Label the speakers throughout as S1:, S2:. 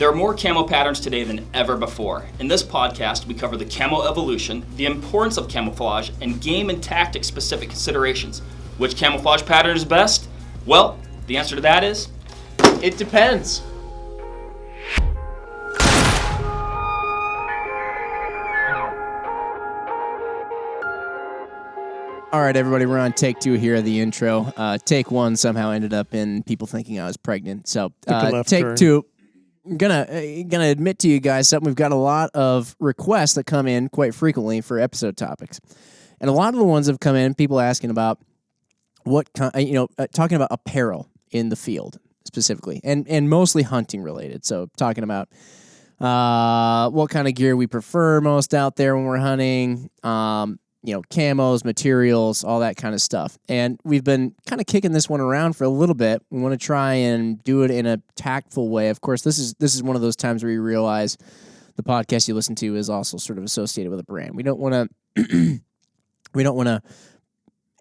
S1: There are more camo patterns today than ever before. In this podcast, we cover the camo evolution, the importance of camouflage, and game and tactic specific considerations. Which camouflage pattern is best? Well, the answer to that is...
S2: it depends.
S3: All right, everybody, we're on take 2 here of the intro. Take 1 somehow ended up in people thinking I was pregnant. So take turn. 2, I'm gonna admit to you guys something. We've got a lot of requests that come in quite frequently for episode topics, and a lot of the ones have come in. People asking about talking about apparel in the field specifically, and mostly hunting related. So talking about what kind of gear we prefer most out there when we're hunting. Camos, materials, all that kind of stuff. And we've been kind of kicking this one around for a little bit. We want to try and do it in a tactful way. Of course, this is one of those times where you realize the podcast you listen to is also sort of associated with a brand. We don't want to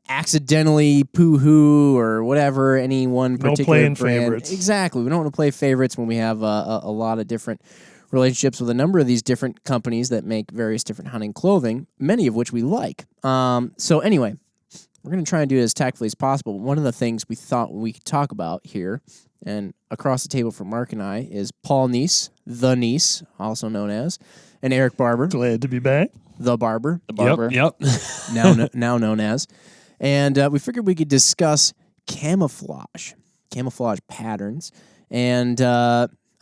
S3: accidentally poo-hoo or whatever any one particular brand.
S2: Favorites.
S3: Exactly. We don't want to play favorites when we have a lot of different relationships with a number of these different companies that make various different hunting clothing, many of which we like. So anyway, we're going to try and do it as tactfully as possible. One of the things we thought we could talk about here, and across the table from Mark and I, is Paul Neese, the Neese, also known as, and Eric Barber.
S2: Glad to be back.
S3: The Barber. The Barber.
S4: Yep.
S3: now known as. And we figured we could discuss camouflage patterns, and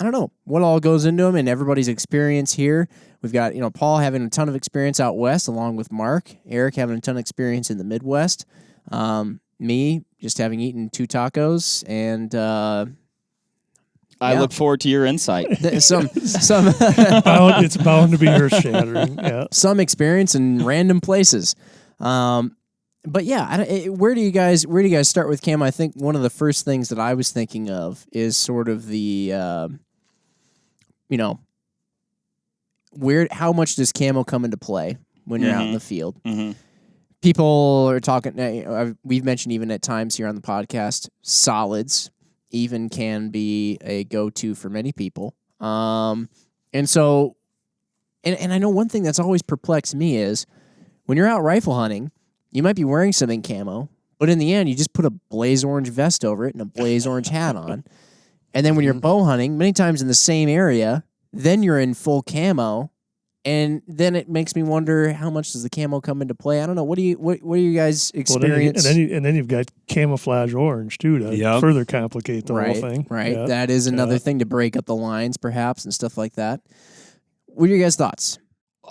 S3: I don't know what all goes into them and everybody's experience here. We've got, Paul having a ton of experience out west along with Mark. Eric having a ton of experience in the Midwest. Me just having eaten 2 tacos and
S4: I look forward to your insight.
S3: It's
S2: bound to be earth-shattering. Yeah.
S3: Some experience in random places. But yeah, where do you guys start with camo? I think one of the first things that I was thinking of is sort of the how much does camo come into play when you're out in the field?
S4: Mm-hmm.
S3: People are talking, we've mentioned even at times here on the podcast, solids even can be a go-to for many people. And so, and I know one thing that's always perplexed me is when you're out rifle hunting, you might be wearing something camo, but in the end, you just put a blaze orange vest over it and a blaze orange hat on. And then when you're bow hunting, many times in the same area, then you're in full camo, and then it makes me wonder how much does the camo come into play? I don't know. What do you guys experience?
S2: Well, and then you've got camouflage orange too to further complicate the whole thing.
S3: Right. Yeah. That is another thing to break up the lines, perhaps, and stuff like that. What are your guys' thoughts?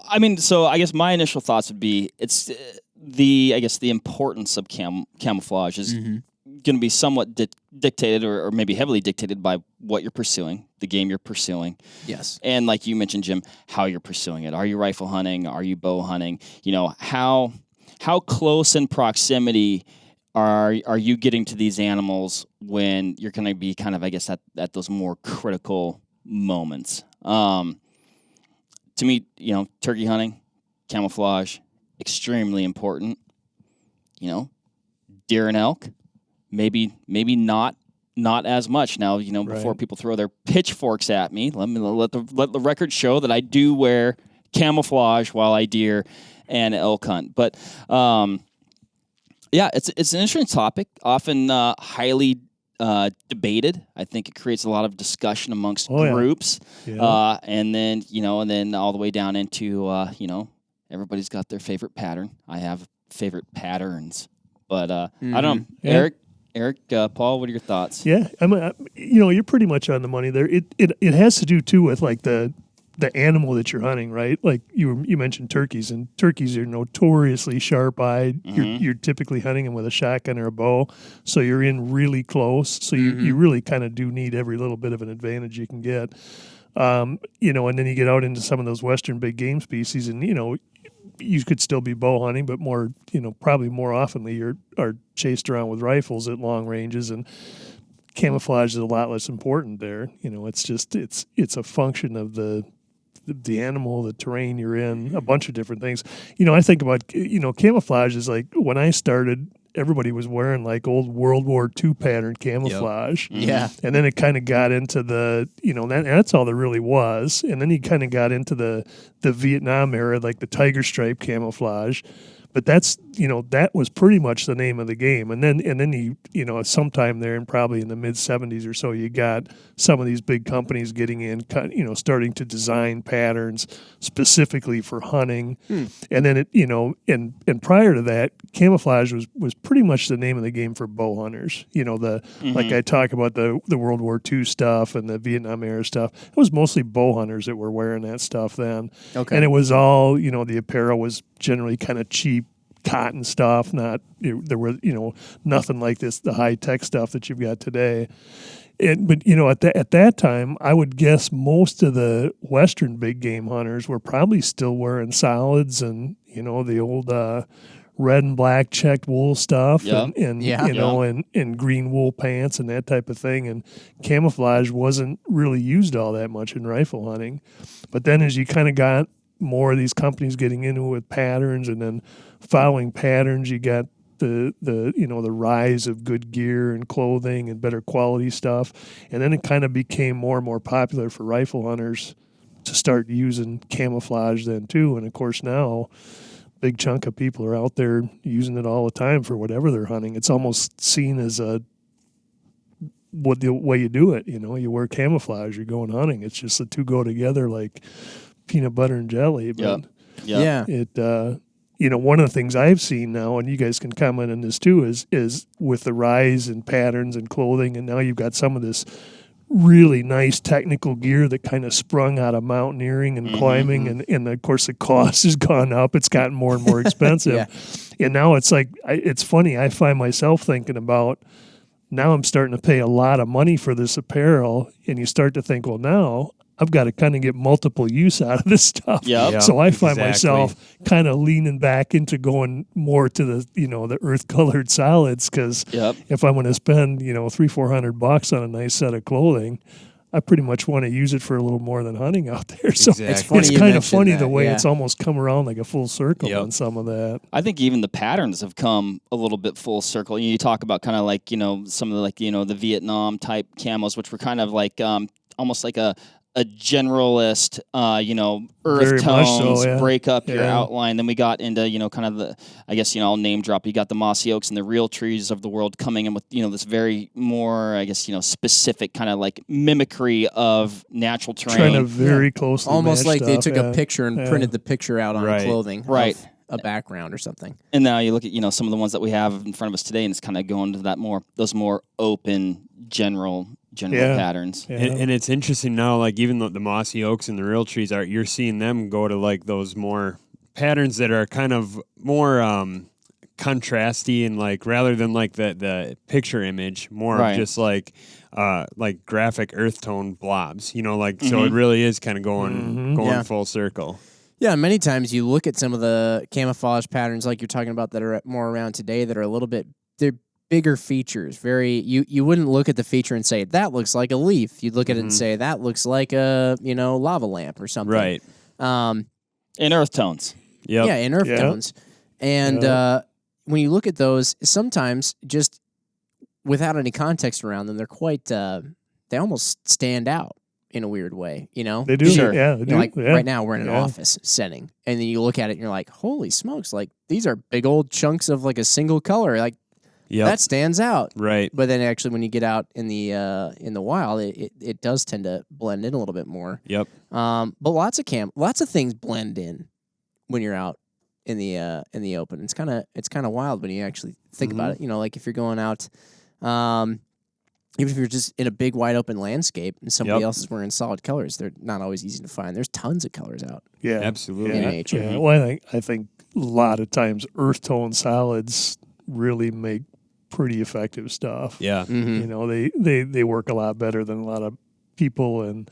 S4: I mean, so I guess my initial thoughts would be it's the importance of camouflage is going to be somewhat dictated or maybe heavily dictated by what you're pursuing, the game you're pursuing.
S3: Yes.
S4: And like you mentioned, Jim, how you're pursuing it. Are you rifle hunting? Are you bow hunting? How close in proximity are you getting to these animals when you're going to be kind of, I guess, at those more critical moments? To me, turkey hunting, camouflage, extremely important. Deer and elk, maybe not as much. Now, before people throw their pitchforks at me, let the record show that I do wear camouflage while I deer and elk hunt. But it's an interesting topic, often highly debated. I think it creates a lot of discussion amongst groups. Yeah. And then all the way down into everybody's got their favorite pattern. I have favorite patterns, but I don't know. Yeah. Eric, Paul, what are your thoughts?
S2: Yeah, you're pretty much on the money there. It has to do too with like the animal that you're hunting, right? Like you mentioned turkeys, and turkeys are notoriously sharp-eyed. Mm-hmm. You're typically hunting them with a shotgun or a bow, so you're in really close. So you really kind of do need every little bit of an advantage you can get. And then you get out into some of those western big game species, and you could still be bow hunting, but more, probably more oftenly you are chased around with rifles at long ranges, and camouflage is a lot less important there. It's just it's a function of the animal, the terrain you're in, a bunch of different things. I think about camouflage is like when I started, everybody was wearing like old World War II pattern camouflage.
S3: Yeah.
S2: And then it kind of got into the, that's all there really was. And then you kind of got into the Vietnam era, like the tiger stripe camouflage. But that's, that was pretty much the name of the game. And then you, sometime there, and probably in the mid 70s or so, you got some of these big companies getting in, starting to design patterns specifically for hunting. And then and prior to that, camouflage was pretty much the name of the game for bow hunters. Like I talk about the World War II stuff and the Vietnam era stuff. It was mostly bow hunters that were wearing that stuff then.
S3: Okay.
S2: And it was all, the apparel was generally kind of cheap cotton stuff. There were nothing like the high tech stuff that you've got today. But at that time, I would guess most of the Western big game hunters were probably still wearing solids and the old red and black checked wool stuff and green wool pants and that type of thing. And camouflage wasn't really used all that much in rifle hunting. But then as you kind of got more of these companies getting into it with patterns, and then following patterns, you got the rise of good gear and clothing and better quality stuff. And then it kind of became more and more popular for rifle hunters to start using camouflage then too. And of course now, big chunk of people are out there using it all the time for whatever they're hunting. It's almost seen as the way you do it. You wear camouflage, you're going hunting. It's just the two go together like peanut butter and jelly. But it, one of the things I've seen now, and you guys can comment on this too, is with the rise in patterns and clothing, and now you've got some of this really nice technical gear that kind of sprung out of mountaineering and climbing, and of course the cost has gone up. It's gotten more and more expensive. And now it's like, it's funny, I find myself thinking about, now I'm starting to pay a lot of money for this apparel, and you start to think, well, now I've got to kind of get multiple use out of this stuff.
S4: Yep.
S2: So I find myself kind of leaning back into going more to the earth colored solids, because if I'm going to spend, $300-400 on a nice set of clothing, I pretty much want to use it for a little more than hunting out there. So
S3: It's funny
S2: it's
S3: you
S2: kind of
S3: mentioned
S2: funny
S3: that,
S2: the way
S3: yeah.
S2: it's almost come around like a full circle on some of that.
S4: I think even the patterns have come a little bit full circle. You talk about kind of like, some of the, the Vietnam type camos, which were kind of like almost like a generalist, earth
S2: Very much
S4: tones,
S2: so, yeah.
S4: break up your outline. Then we got into, kind of the, I guess, I'll name drop. You got the mossy oaks and the real trees of the world coming in with, this very more, I guess, specific kind of like mimicry of natural terrain.
S2: Trying to very closely
S3: almost
S2: match
S3: like they
S2: stuff,
S3: took a picture and printed the picture out on clothing.
S4: Right.
S3: Of a background or something.
S4: And now you look at, some of the ones that we have in front of us today, and it's kind of going to that those more open, general patterns.
S2: Yeah.
S5: And it's interesting now, like even the mossy oaks and the real trees you're seeing them go to like those more patterns that are kind of more contrasty, and like rather than like the picture image, more of just like graphic earth tone blobs, so it really is kind of going full circle.
S3: Yeah, many times you look at some of the camouflage patterns like you're talking about that are more around today that are a little bit, they're bigger features. You wouldn't look at the feature and say, that looks like a leaf. You'd look at it and say, that looks like a, lava lamp or something.
S5: Right.
S4: In earth tones.
S5: Yep.
S3: Yeah, in earth tones. And when you look at those, sometimes just without any context around them, they're quite, they almost stand out in a weird way,
S2: They do,
S3: Sure.
S2: yeah. They do.
S3: Like
S2: yeah.
S3: right now we're in an office setting, and then you look at it and you're like, holy smokes, like these are big old chunks of like a single color. Like that stands out.
S5: Right.
S3: But then actually when you get out in the wild, it does tend to blend in a little bit more.
S5: Yep.
S3: But lots of things blend in when you're out in the open. It's kind of wild when you actually think about it. Like if you're going out, even if you're just in a big wide open landscape and somebody else is wearing solid colors, they're not always easy to find. There's tons of colors out.
S2: Yeah,
S5: absolutely.
S3: In nature.
S2: Yeah. Well, I think a lot of times earth tone solids really make pretty effective stuff.
S5: Yeah.
S3: Mm-hmm.
S2: They work a lot better than a lot of people and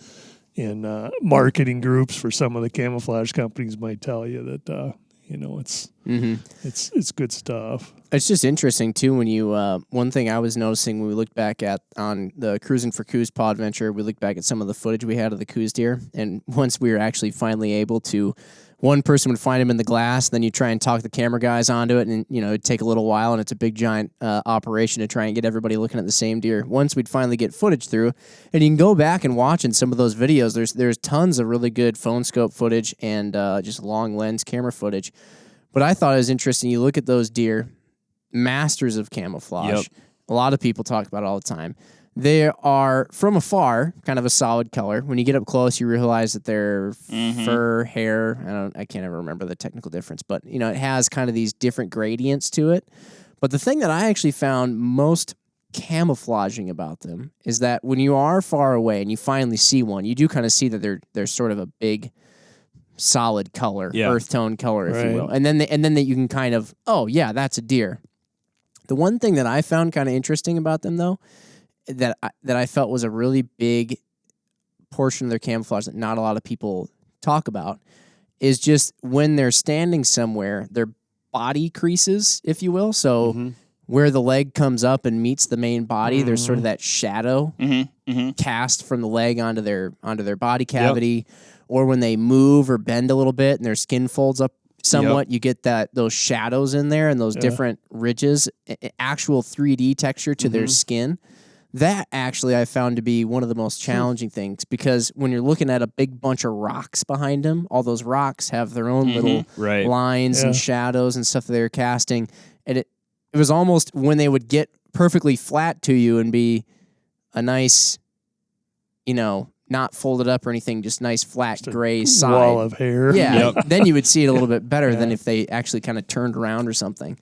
S2: in marketing groups for some of the camouflage companies might tell you that it's good stuff.
S3: It's just interesting too when you one thing I was noticing when we looked back at on the Cruising for Coos pod venture, we looked back at some of the footage we had of the Coos deer, and once we were actually finally able to, one person would find him in the glass, then you try and talk the camera guys onto it, and it'd take a little while, and it's a big giant operation to try and get everybody looking at the same deer. Once we'd finally get footage through, and you can go back and watch in some of those videos. There's tons of really good phone scope footage and just long lens camera footage. But I thought it was interesting. You look at those deer, masters of camouflage.
S5: Yep.
S3: A lot of people talk about it all the time. They are, from afar, kind of a solid color. When you get up close, you realize that they're fur, hair. I can't ever remember the technical difference, but it has kind of these different gradients to it. But the thing that I actually found most camouflaging about them is that when you are far away and you finally see one, you do kind of see that they're sort of a big, solid color, earth tone color, if you will. And then that you can kind of, oh yeah, that's a deer. The one thing that I found kind of interesting about them, though, that I felt was a really big portion of their camouflage that not a lot of people talk about, is just when they're standing somewhere, their body creases, if you will. So where the leg comes up and meets the main body, there's sort of that shadow cast from the leg onto their body cavity. Or when they move or bend a little bit and their skin folds up somewhat, you get those shadows in there and those different ridges, actual 3D texture to their skin. That actually I found to be one of the most challenging things, because when you're looking at a big bunch of rocks behind them, all those rocks have their own little lines and shadows and stuff that they're casting. And it was almost when they would get perfectly flat to you and be a nice, not folded up or anything, just nice flat gray side.
S2: Wall of hair.
S3: Yeah, then you would see it a little bit better than if they actually kind of turned around or something.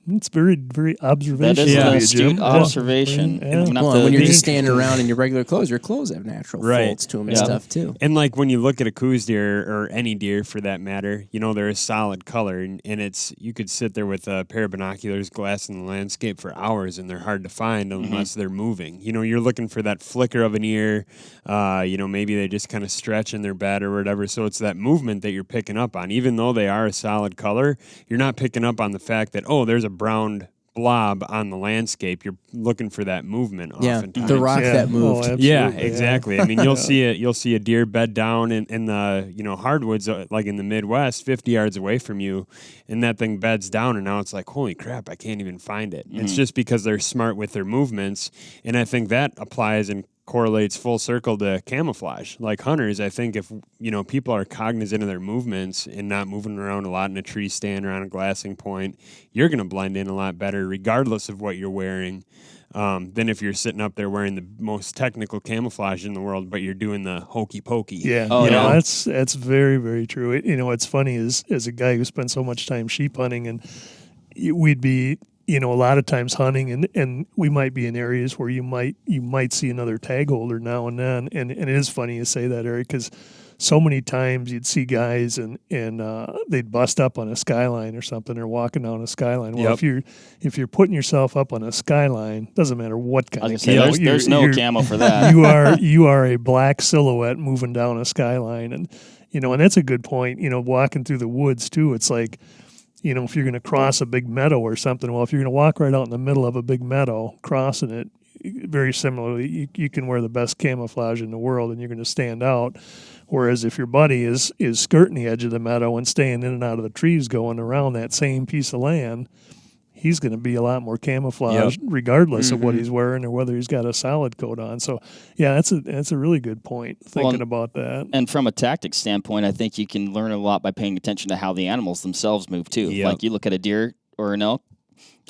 S2: It's very, very observational.
S4: That is an
S2: of you,
S4: astute
S2: Jim.
S4: observation.
S2: Yeah.
S3: Well, when you're just standing around in your regular clothes have natural folds to them and stuff too.
S5: And like when you look at a Coos deer, or any deer for that matter, they're a solid color, and it's, you could sit there with a pair of binoculars glassing the landscape for hours, and they're hard to find unless they're moving. You're looking for that flicker of an ear. Maybe they just kind of stretch in their bed or whatever. So it's that movement that you're picking up on. Even though they are a solid color, you're not picking up on the fact that, there's a brown blob on the landscape. You're looking for that movement. Oftentimes.
S3: The rock that moved.
S5: Exactly. I mean, you'll see a deer bed down in the hardwoods, like in the Midwest, 50 yards away from you, and that thing beds down, and now it's like, holy crap, I can't even find it. It's just because they're smart with their movements, and I think that applies and correlates full circle to camouflage. Like hunters, I think if people are cognizant of their movements and not moving around a lot in a tree stand or on a glassing point, you're going to blend in a lot better regardless of what you're wearing, than if you're sitting up there wearing the most technical camouflage in the world, but you're doing the hokey pokey.
S2: Yeah, that's very, very true. It's funny as a guy who spent so much time sheep hunting, and we'd be a lot of times hunting, and we might be in areas where you might see another tag holder now and then, and it is funny you say that, Eric, because so many times you'd see guys and they'd bust up on a skyline or something, or walking down a skyline. Well, if you're putting yourself up on a skyline, doesn't matter what kind of camo.
S4: There's no camo for that.
S2: You are a black silhouette moving down a skyline, and and that's a good point. Walking through the woods too, it's like, if you're going to cross a big meadow or something, well, if you're going to walk right out in the middle of a big meadow, crossing it, very similarly, you can wear the best camouflage in the world and you're going to stand out. Whereas if your buddy is skirting the edge of the meadow and staying in and out of the trees going around that same piece of land, he's going to be a lot more camouflaged regardless of what he's wearing or whether he's got a solid coat on. So, yeah, that's a really good point, thinking about that.
S4: And from a tactics standpoint, I think you can learn a lot by paying attention to how the animals themselves move, too.
S5: Yep.
S4: Like you look at a deer or an elk.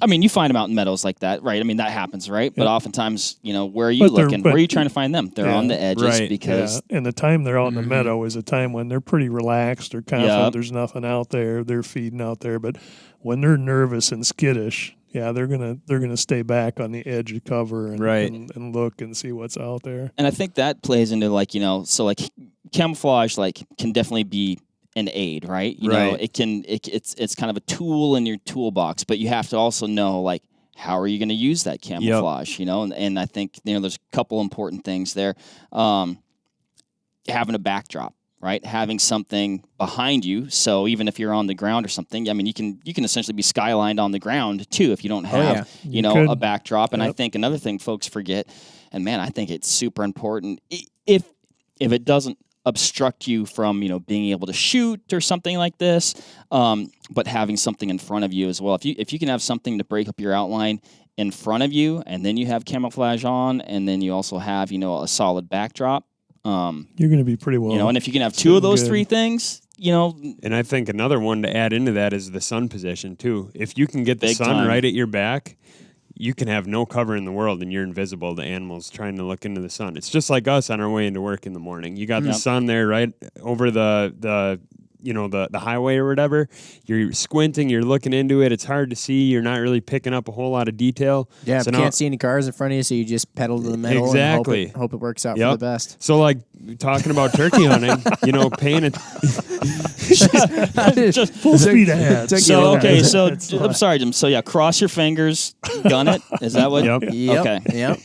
S4: I mean, you find them out in meadows like that, right? I mean, that happens, right? But oftentimes, where are you looking? Where are you trying to find them? They're on the edges because...
S2: Yeah. And the time they're out in the meadow is a time when they're pretty relaxed or confident there's nothing out there. They're feeding out there. But when they're nervous and skittish, they're gonna stay back on the edge of cover and look and see what's out there.
S4: And I think that plays into so camouflage can definitely be an aid, right? You know, it's kind of a tool in your toolbox, but you have to also know how are you going to use that camouflage, and I think there's a couple important things there. Having a backdrop, right? Having something behind you. So even if you're on the ground or something, I mean, you can essentially be skylined on the ground too if you don't have, you know,
S2: could.
S4: a backdrop. And I
S2: Yep.
S4: think another thing folks forget, and man, I think it's super important if it doesn't obstruct you from, you know, being able to shoot or something like this, but having something in front of you as well. If you can have something to break up your outline in front of you, and then you have camouflage on, and then you also have, you know, a solid backdrop.
S2: You're going to be pretty well.
S4: You know, and if you can have two of those
S2: good.
S4: three things, you know.
S5: And I think another one to add into that is the sun position too. If you can get the
S4: Big
S5: sun
S4: time.
S5: right at your back, you can have no cover in the world and you're invisible to animals trying to look into the sun. It's just like us on our way into work in the morning. You got the sun there right over the you know, the highway or whatever. You're squinting, you're looking into it. It's hard to see. You're not really picking up a whole lot of detail.
S3: Yeah,
S5: so
S3: if you can't see any cars in front of you, so you just pedal to the metal
S5: Exactly.
S3: and hope it works out
S5: Yep.
S3: for the best.
S5: So like talking about turkey hunting, you know, paying it.
S2: Just full speed ahead.
S4: So okay, so
S2: That's
S4: I'm sorry, Jim. So yeah, cross your fingers, gun it. Is that what?
S5: Yep.
S3: Yep.
S4: Okay.
S3: Yep.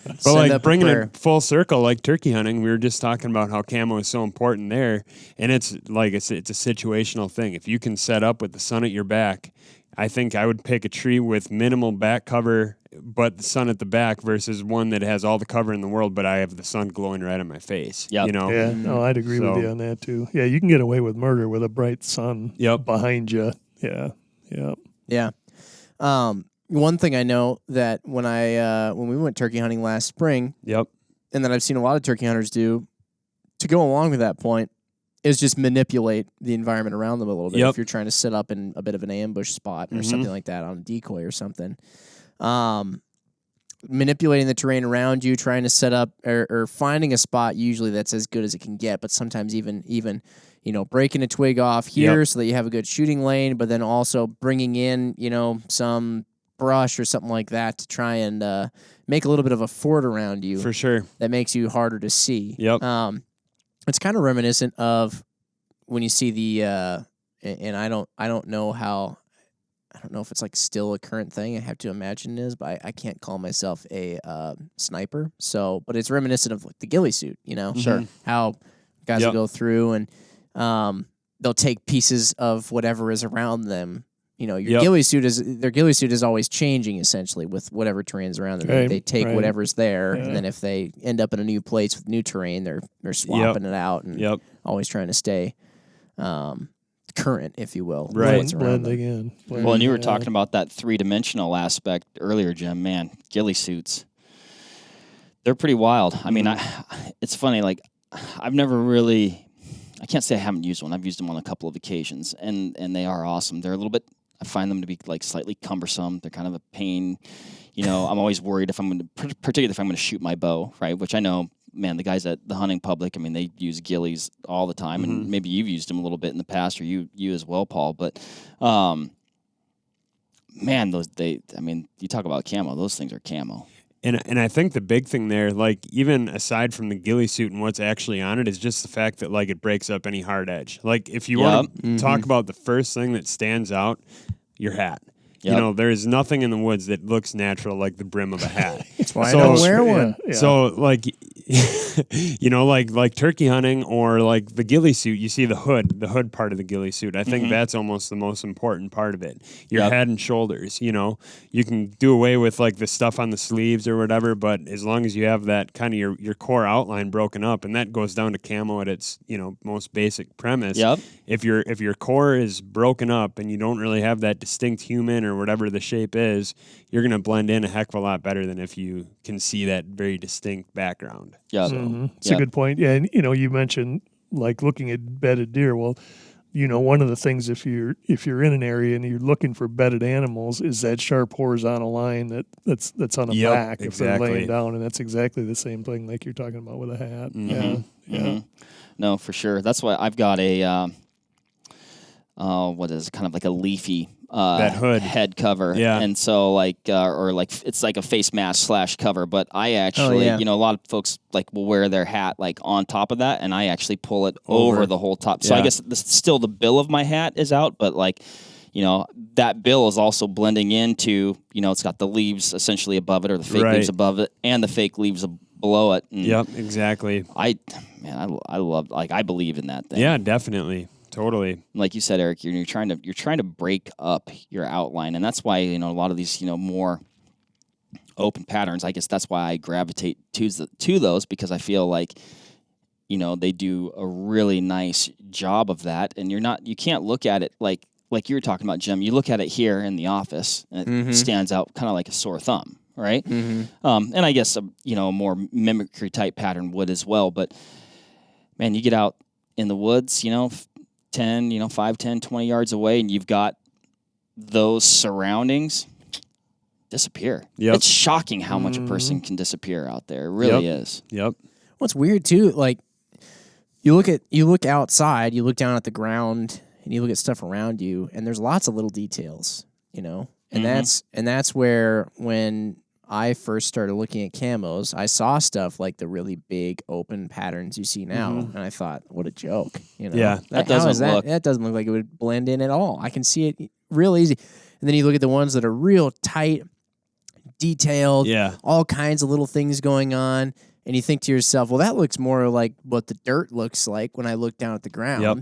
S5: But
S3: Send
S5: like
S3: up a
S5: bringing
S3: prayer.
S5: it full circle, like turkey hunting, we were just talking about how camo is so important there, and it's like it's a situational thing. If you can set up with the sun at your back, I think I would pick a tree with minimal back cover, but the sun at the back versus one that has all the cover in the world, but I have the sun glowing right in my face.
S4: Yep.
S5: You know.
S2: Yeah, no, I'd agree with
S5: So-
S2: you on that too. Yeah, you can get away with murder with a bright sun
S5: Yep.
S2: behind you. Yeah, yeah.
S3: Yeah. One thing I know that when we went turkey hunting last spring,
S5: Yep.
S3: and that I've seen a lot of turkey hunters do to go along with that point is just manipulate the environment around them a little bit.
S5: Yep.
S3: If you're trying to set up in a bit of an ambush spot or something like that on a decoy or something. Manipulating the terrain around you, trying to set up or finding a spot usually that's as good as it can get, but sometimes even you know, breaking a twig off here so that you have a good shooting lane, but then also bringing in, you know, some brush or something like that to try and make a little bit of a fort around you
S5: For sure.
S3: that makes you harder to see.
S5: Yep.
S3: It's kind of reminiscent of when you see the and I don't know if it's like still a current thing. I have to imagine it is, but I can't call myself a sniper. So, but it's reminiscent of like the ghillie suit, you know?
S4: Sure.
S3: How guys
S5: Yep.
S3: will go through and they'll take pieces of whatever is around them. You know, their ghillie suit is always changing essentially with whatever terrain's around them.
S2: Right,
S3: They take
S2: right.
S3: whatever's there,
S2: Yeah.
S3: and then if they end up in a new place with new terrain, they're swapping it out and
S5: Yep.
S3: always trying to stay current, if you will. with
S5: Right.
S3: what's around them.
S2: Blending in.
S4: Well, and you were
S2: Blending
S4: talking about that three-dimensional aspect earlier, Jim. Man, ghillie suits. They're pretty wild. I mean, it's funny, like, I've never really, I can't say I haven't used one. I've used them on a couple of occasions, and they are awesome. They're a little bit, I find them to be, like, slightly cumbersome. They're kind of a pain. You know, I'm always worried if I'm going to, particularly if I'm going to shoot my bow, right, which I know, man, the guys at the hunting public, I mean, they use ghillies all the time, and maybe you've used them a little bit in the past, or you as well, Paul, but, man, you talk about camo, those things are camo.
S5: And I think the big thing there, like even aside from the ghillie suit and what's actually on it, is just the fact that like it breaks up any hard edge. Like if you want to talk about the first thing that stands out, your hat. You know, there is nothing in the woods that looks natural like the brim of a hat.
S3: That's why I don't wear one.
S2: Yeah.
S5: So like, you know, like turkey hunting or like the ghillie suit, you see the hood part of the ghillie suit. I think that's almost the most important part of it. Your head and shoulders, you know, you can do away with like the stuff on the sleeves or whatever, but as long as you have that kind of your core outline broken up, and that goes down to camo at its, you know, most basic premise.
S4: Yep.
S5: If your core is broken up and you don't really have that distinct human or whatever the shape is, you're going to blend in a heck of a lot better than if you can see that very distinct background.
S4: Yeah.
S2: It's a good point. Yeah, and you know, you mentioned like looking at bedded deer. Well, you know, one of the things if you're in an area and you're looking for bedded animals is that sharp horizontal line that's on the back if they're laying down, and that's exactly the same thing like you're talking about with a hat. Yeah.
S4: No, for sure. That's why I've got a what is it, kind of like a leafy
S5: that hood
S4: head cover.
S5: Yeah.
S4: And so like or like it's like a face mask / cover, but I actually, you know, a lot of folks like will wear their hat like on top of that, and I actually pull it over the whole top. So I guess still the bill of my hat is out, but like, you know, that bill is also blending into, you know, it's got the leaves essentially above it, or the fake leaves above it, and the fake leaves below it. And
S5: Yep, exactly.
S4: I love, like, I believe in that thing.
S5: Yeah, definitely. Totally.
S4: Like you said, Eric, you're trying to break up your outline, and that's why, a lot of these, more open patterns, I guess that's why I gravitate to those, because I feel like, they do a really nice job of that. And you can't look at it like you were talking about, Jim. You look at it here in the office, and it stands out kind of like a sore thumb, right? And I guess a more mimicry type pattern would as well. But man, you get out in the woods, 5, 10, 20 yards away, and you've got those surroundings disappear.
S5: Yep.
S4: It's shocking how much a person can disappear out there. It really is.
S5: Yep.
S3: What's weird too, like you look outside, you look down at the ground, and you look at stuff around you, and there's lots of little details, and that's where, when I first started looking at camos, I saw stuff like the really big open patterns you see now, and I thought, what a joke,
S5: Yeah,
S3: that doesn't look like it would blend in at all. I can see it real easy, and then you look at the ones that are real tight, detailed, all kinds of little things going on. And you think to yourself, well, that looks more like what the dirt looks like when I look down at the ground.
S5: Yep.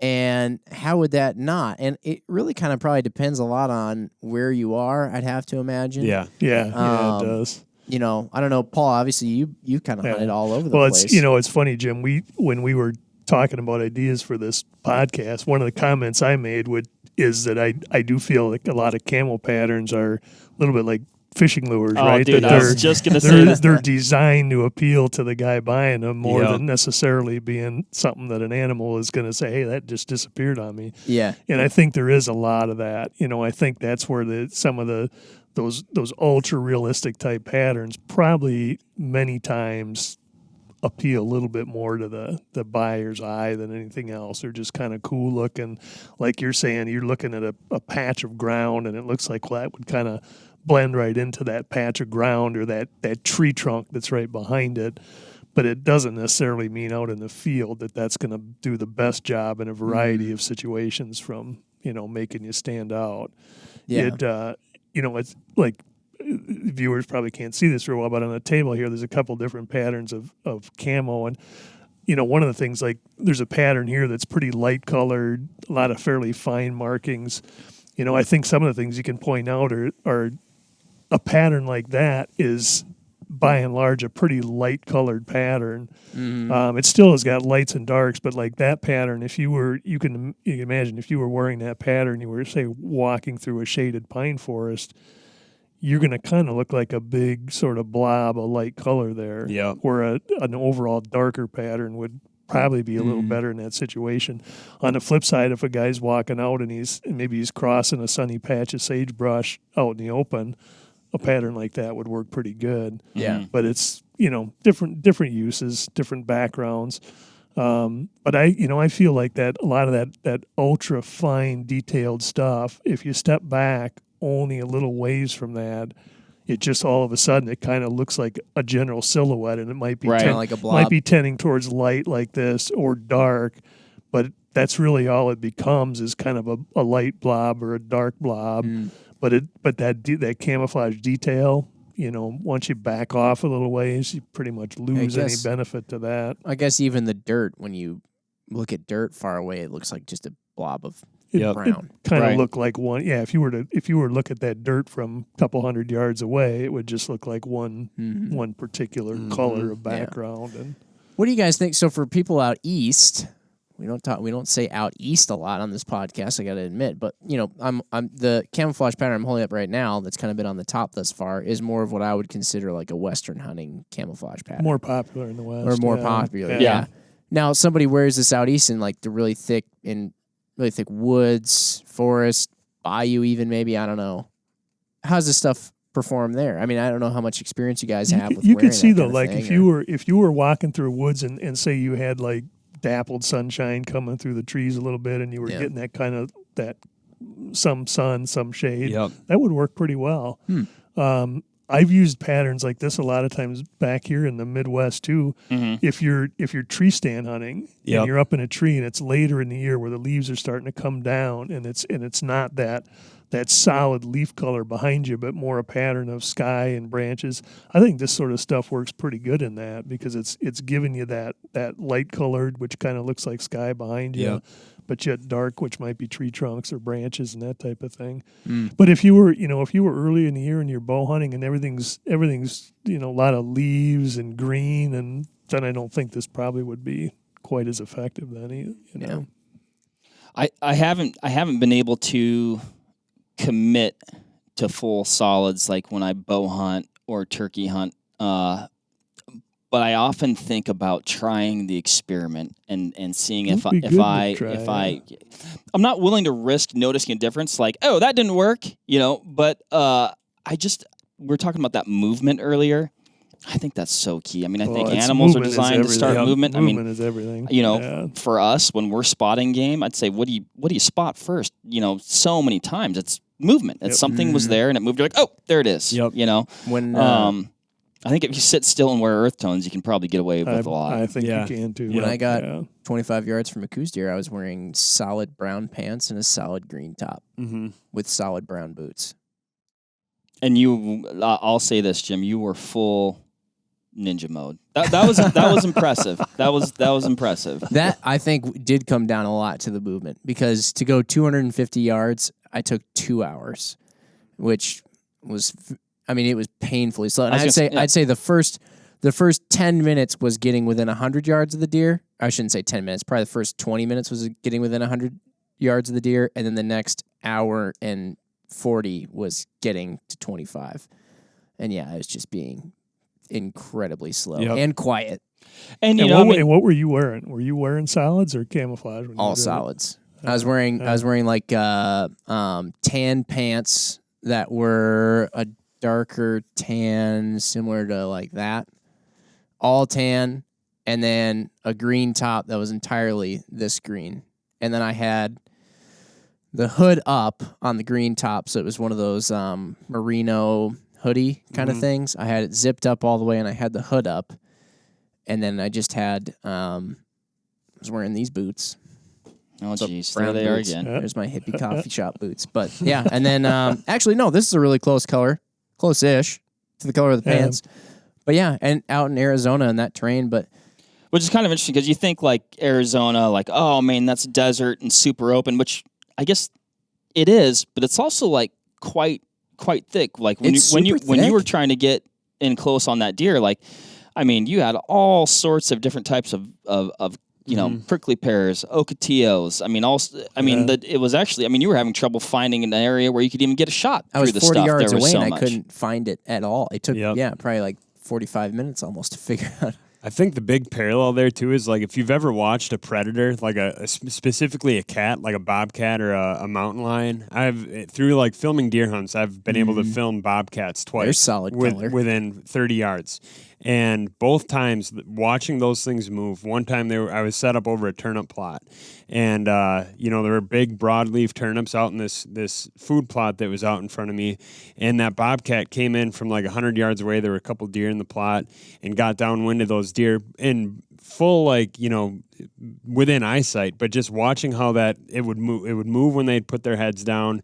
S3: And how would that not? And it really kind of probably depends a lot on where you are, I'd have to imagine.
S2: Yeah, it does.
S3: I don't know, Paul, obviously you kind of hunted all over the place.
S2: It's funny, Jim. When we were talking about ideas for this podcast, one of the comments I made is that I do feel like a lot of camo patterns are a little bit like fishing lures, right?
S4: Dude,
S2: that
S4: I was just going to say that.
S2: They're designed to appeal to the guy buying them more than necessarily being something that an animal is going to say, hey, that just disappeared on me.
S3: Yeah.
S2: And I think there is a lot of that. I think that's where some of those ultra realistic type patterns probably many times appeal a little bit more to the buyer's eye than anything else. They're just kind of cool looking. Like you're saying, you're looking at a patch of ground, and it looks like, well, that would kind of blend right into that patch of ground or that tree trunk that's right behind it. But it doesn't necessarily mean out in the field that's going to do the best job in a variety of situations, from, making you stand out.
S3: Yeah.
S2: It's like, viewers probably can't see this real well, but on the table here, there's a couple different patterns of camo. And, one of the things, like, there's a pattern here that's pretty light colored, a lot of fairly fine markings. I think some of the things you can point out are a pattern like that is, by and large, a pretty light colored pattern. It still has got lights and darks, but like that pattern, you can imagine if you were wearing that pattern, you were, say, walking through a shaded pine forest, you're going to kind of look like a big sort of blob of light color there.
S5: Yeah.
S2: Where an overall darker pattern would probably be a little better in that situation. On the flip side, if a guy's walking out and he's crossing a sunny patch of sagebrush out in the open, a pattern like that would work pretty good.
S3: Yeah.
S2: But it's, different uses, different backgrounds. But I feel like that a lot of that ultra fine detailed stuff, if you step back only a little ways from that, it just all of a sudden it kind of looks like a general silhouette, and it might be
S3: like a blob.
S2: Might be tending towards light like this or dark, but that's really all it becomes, is kind of a light blob or a dark blob. But that camouflage detail, once you back off a little ways, you pretty much lose any benefit to that.
S3: I guess even the dirt, when you look at dirt far away, it looks like just a blob of brown.
S2: Kind of look like one. Yeah, if you were to look at that dirt from a couple hundred yards away, it would just look like one particular color of background. And
S3: what do you guys think? So for people out east, we don't say out east a lot on this podcast, I got to admit, but I'm the camouflage pattern I'm holding up right now that's kind of been on the top thus far is more of what I would consider like a Western hunting camouflage pattern.
S2: More popular in the West.
S3: Or more popular.
S2: Yeah.
S3: Yeah. Now somebody wears this out east in like the really thick woods, forest, bayou even maybe, I don't know. How's this stuff perform there? I mean, I don't know how much experience you guys have with
S2: you
S3: wearing
S2: could see
S3: that
S2: though,
S3: kind of
S2: like
S3: thing,
S2: if you were walking through woods and say you had like dappled sunshine coming through the trees a little bit, and you were getting that kind of some sun, some shade, that would work pretty well. I've used patterns like this a lot of times back here in the Midwest too. If you're tree stand hunting and you're up in a tree and it's later in the year where the leaves are starting to come down and it's not that that solid leaf color behind you, but more a pattern of sky and branches. I think this sort of stuff works pretty good in that because it's giving you that light colored, which kind of looks like sky behind you,
S5: Yep.
S2: but yet dark, which might be tree trunks or branches and that type of thing.
S3: Mm.
S2: But if you were early in the year and you're bow hunting and everything's a lot of leaves and green, and then I don't think this probably would be quite as effective then. You know.
S4: I haven't been able to commit to full solids like when I bow hunt or turkey hunt. But I often think about trying the experiment and seeing if I'm not willing to risk noticing a difference. Like, oh, that didn't work, But we're talking about that movement earlier. I think that's so key. I mean, I think animals are designed to start movement.
S2: Movement is everything.
S4: For us, when we're spotting game, I'd say, what do you spot first? So many times it's movement. It's something was there and it moved. You're like, oh, there it is.
S5: Yep.
S3: When
S4: I think if you sit still and wear earth tones, you can probably get away with a lot.
S2: I think you can too.
S3: When I got 25 yards from a coos deer, I was wearing solid brown pants and a solid green top with solid brown boots.
S4: And I'll say this, Jim, you were full ninja mode. That was impressive. That was impressive.
S3: That I think did come down a lot to the movement because to go 250 yards, I took 2 hours, which was, it was painfully slow. And I'd say the first 10 minutes was getting within 100 yards of the deer. I shouldn't say 10 minutes. Probably the first 20 minutes was getting within 100 yards of the deer, and then the next hour and 40 was getting to 25. And yeah, I was just being incredibly slow and quiet.
S2: And what were you wearing? Were you wearing solids or camouflage?
S3: All solids. I was wearing like tan pants that were a darker tan, similar to like that, all tan, and then a green top that was entirely this green, and then I had the hood up on the green top, so it was one of those merino hoodie kind of things. I had it zipped up all the way, and I had the hood up, and then I just had I was wearing these boots.
S4: Oh, jeez. There they are again.
S3: There's my hippie coffee shop boots. But, yeah, and then actually, no, this is a really close color, close-ish to the color of the pants. But, yeah, and out in Arizona in that terrain, but...
S4: Which is kind of interesting because you think, like, Arizona, like, oh, man, that's desert and super open, which I guess it is, but it's also, like, quite thick. Like, when you were trying to get in close on that deer, like, you had all sorts of different types of prickly pears, ocotillos. It was actually, you were having trouble finding an area where you could even get a shot through the stuff. I was 40 yards away and I couldn't
S3: find it at all. It took, probably like 45 minutes almost to figure out.
S5: I think the big parallel there too is like if you've ever watched a predator, like specifically a cat, like a bobcat or a mountain lion. Through like filming deer hunts, I've been able to film bobcats twice.
S3: They're solid color.
S5: Within 30 yards. And both times, watching those things move. One time I was set up over a turnip plot, and there were big broadleaf turnips out in this food plot that was out in front of me. And that bobcat came in from like 100 yards away. There were a couple deer in the plot, and got downwind of those deer in full within eyesight. But just watching how it would move when they'd put their heads down.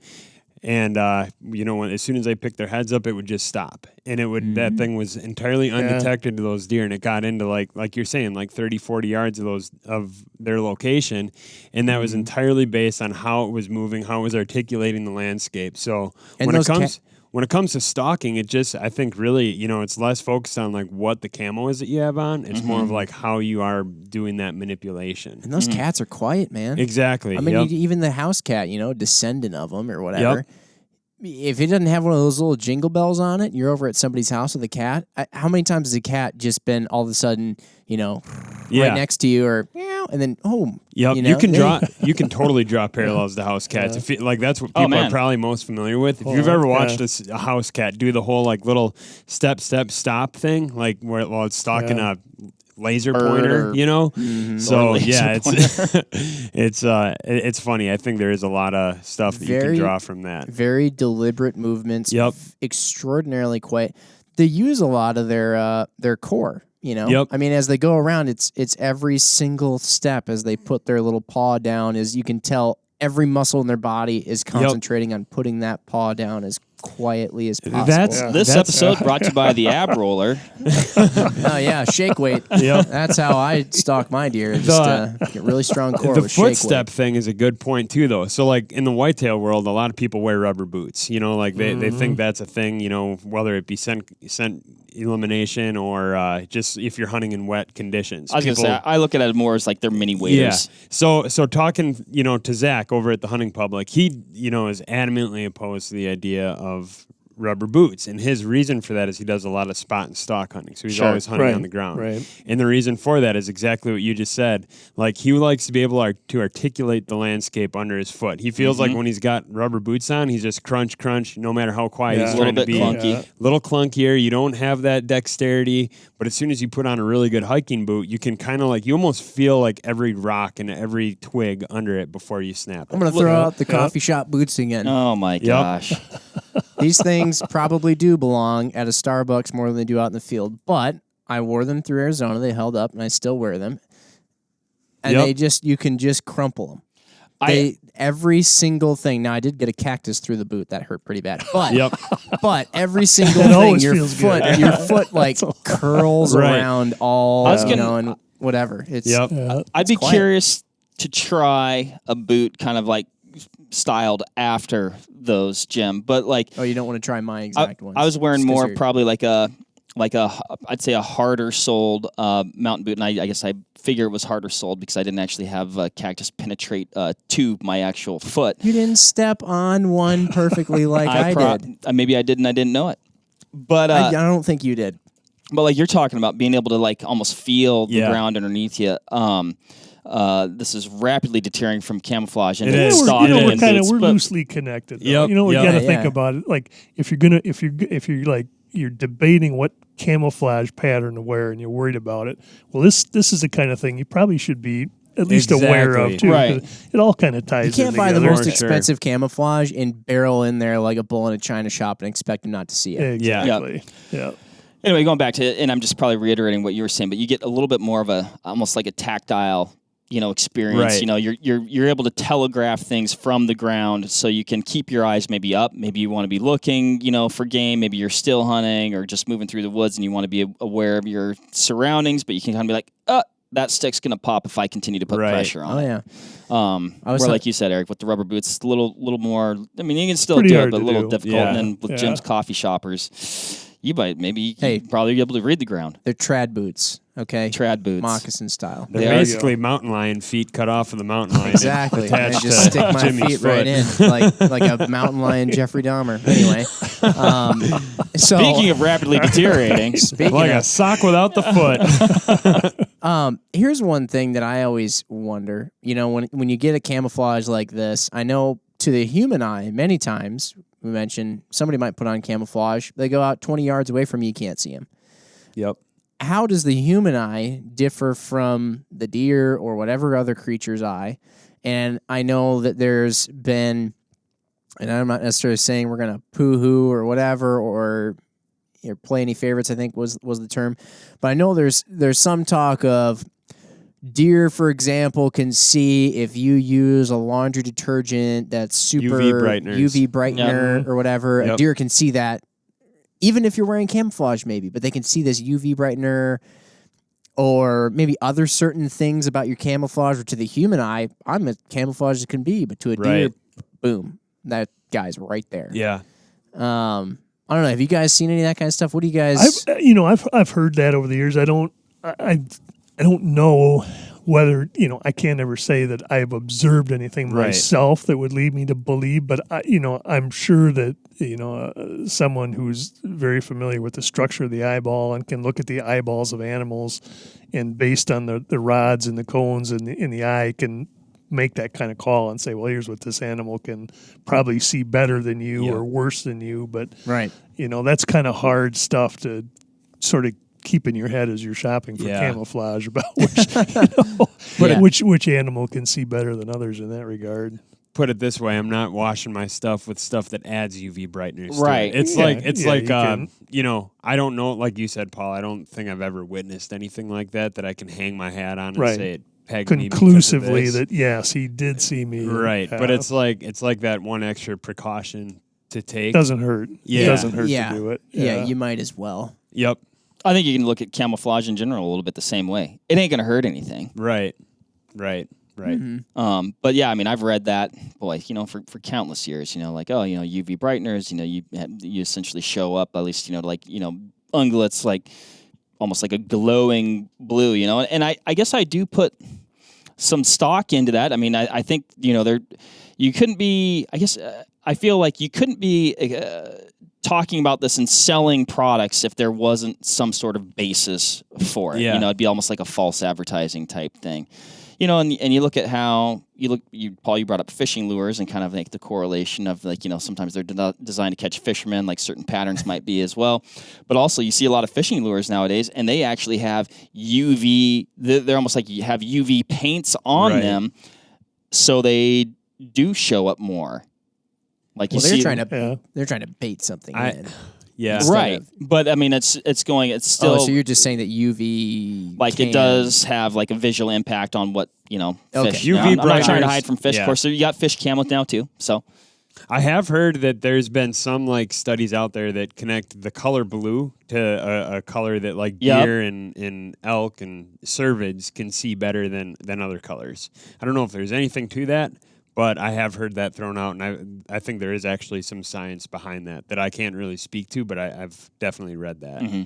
S5: And as soon as they picked their heads up, it would just stop, and it would that thing was entirely undetected to those deer, and it got into like you're saying, like 30, 40 yards of their location, and that was entirely based on how it was moving, how it was articulating the landscape. So when it comes to stalking, I think really, it's less focused on like what the camo is that you have on. It's more of like how you are doing that manipulation.
S3: And those cats are quiet, man.
S5: Exactly.
S3: Even the house cat, descendant of them or whatever. Yep. If it doesn't have one of those little jingle bells on it, you're over at somebody's house with a cat. How many times has a cat just been all of a sudden, right next to you, or and then home?
S5: Yep, you can totally draw parallels to house cats. If that's what people are probably most familiar with. If you've ever watched a house cat do the whole like little step stop thing, like while it's stalking a laser pointer, So it's funny. I think there is a lot of stuff that you can draw from that.
S3: Very deliberate movements.
S5: Yep.
S3: Extraordinarily quiet. They use a lot of their core.
S5: Yep.
S3: As they go around, it's every single step as they put their little paw down. As you can tell every muscle in their body is concentrating on putting that paw down as quietly as possible.
S4: This episode brought to you by the ab roller.
S3: Oh yeah, shake weight.
S5: Yep.
S3: That's how I stalk my deer. Just get really strong core
S5: The
S3: with shake
S5: footstep
S3: weight.
S5: thing is a good point too, though. So, like in the whitetail world, a lot of people wear rubber boots. You know, like they think that's a thing. You know, whether it be scent elimination or just if you're hunting in wet conditions.
S4: I was gonna say, I look at it more as like they're mini waders.
S5: Yeah. So talking, to Zach over at the Hunting Public, he, is adamantly opposed to the idea of rubber boots, and his reason for that is he does a lot of spot and stalk hunting, so he's always hunting on the ground.
S2: Right.
S5: And the reason for that is exactly what you just said. Like, he likes to be able to articulate the landscape under his foot. He feels like when he's got rubber boots on, he's just crunch, no matter how quiet he's
S4: A little
S5: trying to
S4: bit
S5: be.
S4: clunky.
S5: A little clunkier. You don't have that dexterity, but as soon as you put on a really good hiking boot, you can kind of you almost feel like every rock and every twig under it before you snap it.
S3: I'm gonna throw out the coffee shop boots again.
S4: Oh my gosh.
S3: These things probably do belong at a Starbucks more than they do out in the field, but I wore them through Arizona. They held up, and I still wear them. And you can just crumple them. Every single thing. Now, I did get a cactus through the boot. That hurt pretty bad. But, but every single thing, your foot like curls around all, and whatever. It's
S4: I'd be curious to try a boot kind of like styled after those, Jim. But
S3: you don't want to try my exact ones.
S4: I was wearing more probably like a I'd say a harder soled mountain boot, and I guess I figure it was harder soled because I didn't actually have cactus penetrate to my actual foot.
S3: You didn't step on one perfectly like I did.
S4: Maybe I did and I didn't know it. But
S3: I don't think you did.
S4: But you're talking about being able to almost feel the ground underneath you. This is rapidly deterring from camouflage and
S2: we're loosely connected. Though. We got to think about it. Like if you're debating what camouflage pattern to wear and you're worried about it, well, this is the kind of thing you probably should be at least aware of too.
S4: Right.
S2: It all kind of ties.
S3: You can't buy the most expensive camouflage and barrel in there like a bull in a china shop and expect him not to see it.
S2: Exactly. Yeah.
S4: Anyway, going back to it, and I'm just probably reiterating what you were saying, but you get a little bit more of almost like a tactile experience.
S5: Right.
S4: You're able to telegraph things from the ground, so you can keep your eyes maybe up. Maybe you want to be looking, for game. Maybe you're still hunting or just moving through the woods, and you want to be aware of your surroundings. But you can kind of be like, that stick's gonna pop if I continue to put pressure on it. Where, like you said, Eric, with the rubber boots, it's a little more. I mean, you can still do it, but a little difficult.
S5: Yeah.
S4: And then with Jim's coffee shoppers, you probably be able to read the ground.
S3: They're trad boots, okay?
S4: Trad boots.
S3: Moccasin style.
S5: They're basically mountain lion feet cut off of the mountain lion.
S3: Exactly. I
S5: Attached
S3: just stick my
S5: Jimmy's
S3: feet right in like a mountain lion Jeffrey Dahmer. Anyway.
S4: Speaking of rapidly deteriorating.
S5: A sock without the foot.
S3: Here's one thing that I always wonder. When you get a camouflage like this, I know to the human eye, many times, we mentioned somebody might put on camouflage. They go out 20 yards away from you, you can't see them.
S5: Yep.
S3: How does the human eye differ from the deer or whatever other creature's eye? And I know that there's been, and I'm not necessarily saying we're going to poo-hoo or whatever, or play any favorites, I think was the term. But I know there's some talk of deer, for example, can see if you use a laundry detergent that's super UV brightener or whatever. A deer can see that, even if you're wearing camouflage, maybe, but they can see this UV brightener or maybe other certain things about your camouflage. Or to the human eye, I'm as camouflage as can be, but to a deer, boom, that guy's right there.
S5: Yeah.
S3: I don't know. Have you guys seen any of that kind of stuff? What do you guys?
S2: I've heard that over the years. I don't know whether, I can't ever say that I've observed anything myself that would lead me to believe, but I'm sure that, someone who's very familiar with the structure of the eyeball and can look at the eyeballs of animals and based on the rods and the cones in the eye can make that kind of call and say, well, here's what this animal can probably see better than you or worse than you. But, that's kind of hard stuff to sort of keep in your head as you're shopping for camouflage about which animal can see better than others in that regard.
S5: Put it this way, I'm not washing my stuff with stuff that adds UV brighteners.
S4: Right.
S5: To it. I don't know, like you said, Paul, I don't think I've ever witnessed anything like that I can hang my hat on and say it peg me because of
S2: conclusively
S5: this.
S2: that yes, he did see me.
S5: Right, but it's like that one extra precaution to take.
S2: Doesn't hurt.
S5: Yeah.
S2: It doesn't hurt
S3: Yeah.
S2: to do it.
S3: Yeah, you might as well.
S5: Yep.
S4: I think you can look at camouflage in general a little bit the same way. It ain't going to hurt anything.
S5: Right.
S4: But yeah, I mean, I've read that, boy, for countless years, like, UV brighteners, you essentially show up, at least, ungulates, like almost like a glowing blue, and I guess I do put some stock into that. I mean, I think, you couldn't be, I guess, I feel like you couldn't be talking about this and selling products if there wasn't some sort of basis for it.
S5: Yeah.
S4: It'd be almost like a false advertising type thing. And you look at how Paul, you brought up fishing lures and kind of like the correlation of like, sometimes they're designed to catch fishermen, like certain patterns might be as well. But also you see a lot of fishing lures nowadays and they actually have UV, they're almost like you have UV paints on them. So they do show up more. Like
S3: they're trying to bait something in.
S5: Yeah.
S4: Right. But I mean, it's still.
S3: Oh, so you're just saying that UV.
S4: It does have like a visual impact on what, fish.
S5: UV
S4: I'm not trying to
S5: brighteners,
S4: hide from fish. Of course, you got fish camo now too. So
S5: I have heard that there's been some like studies out there that connect the color blue to a color that like deer and elk and cervids can see better than other colors. I don't know if there's anything to that. But I have heard that thrown out, and I think there is actually some science behind that I can't really speak to, but I've definitely read that. Mm-hmm.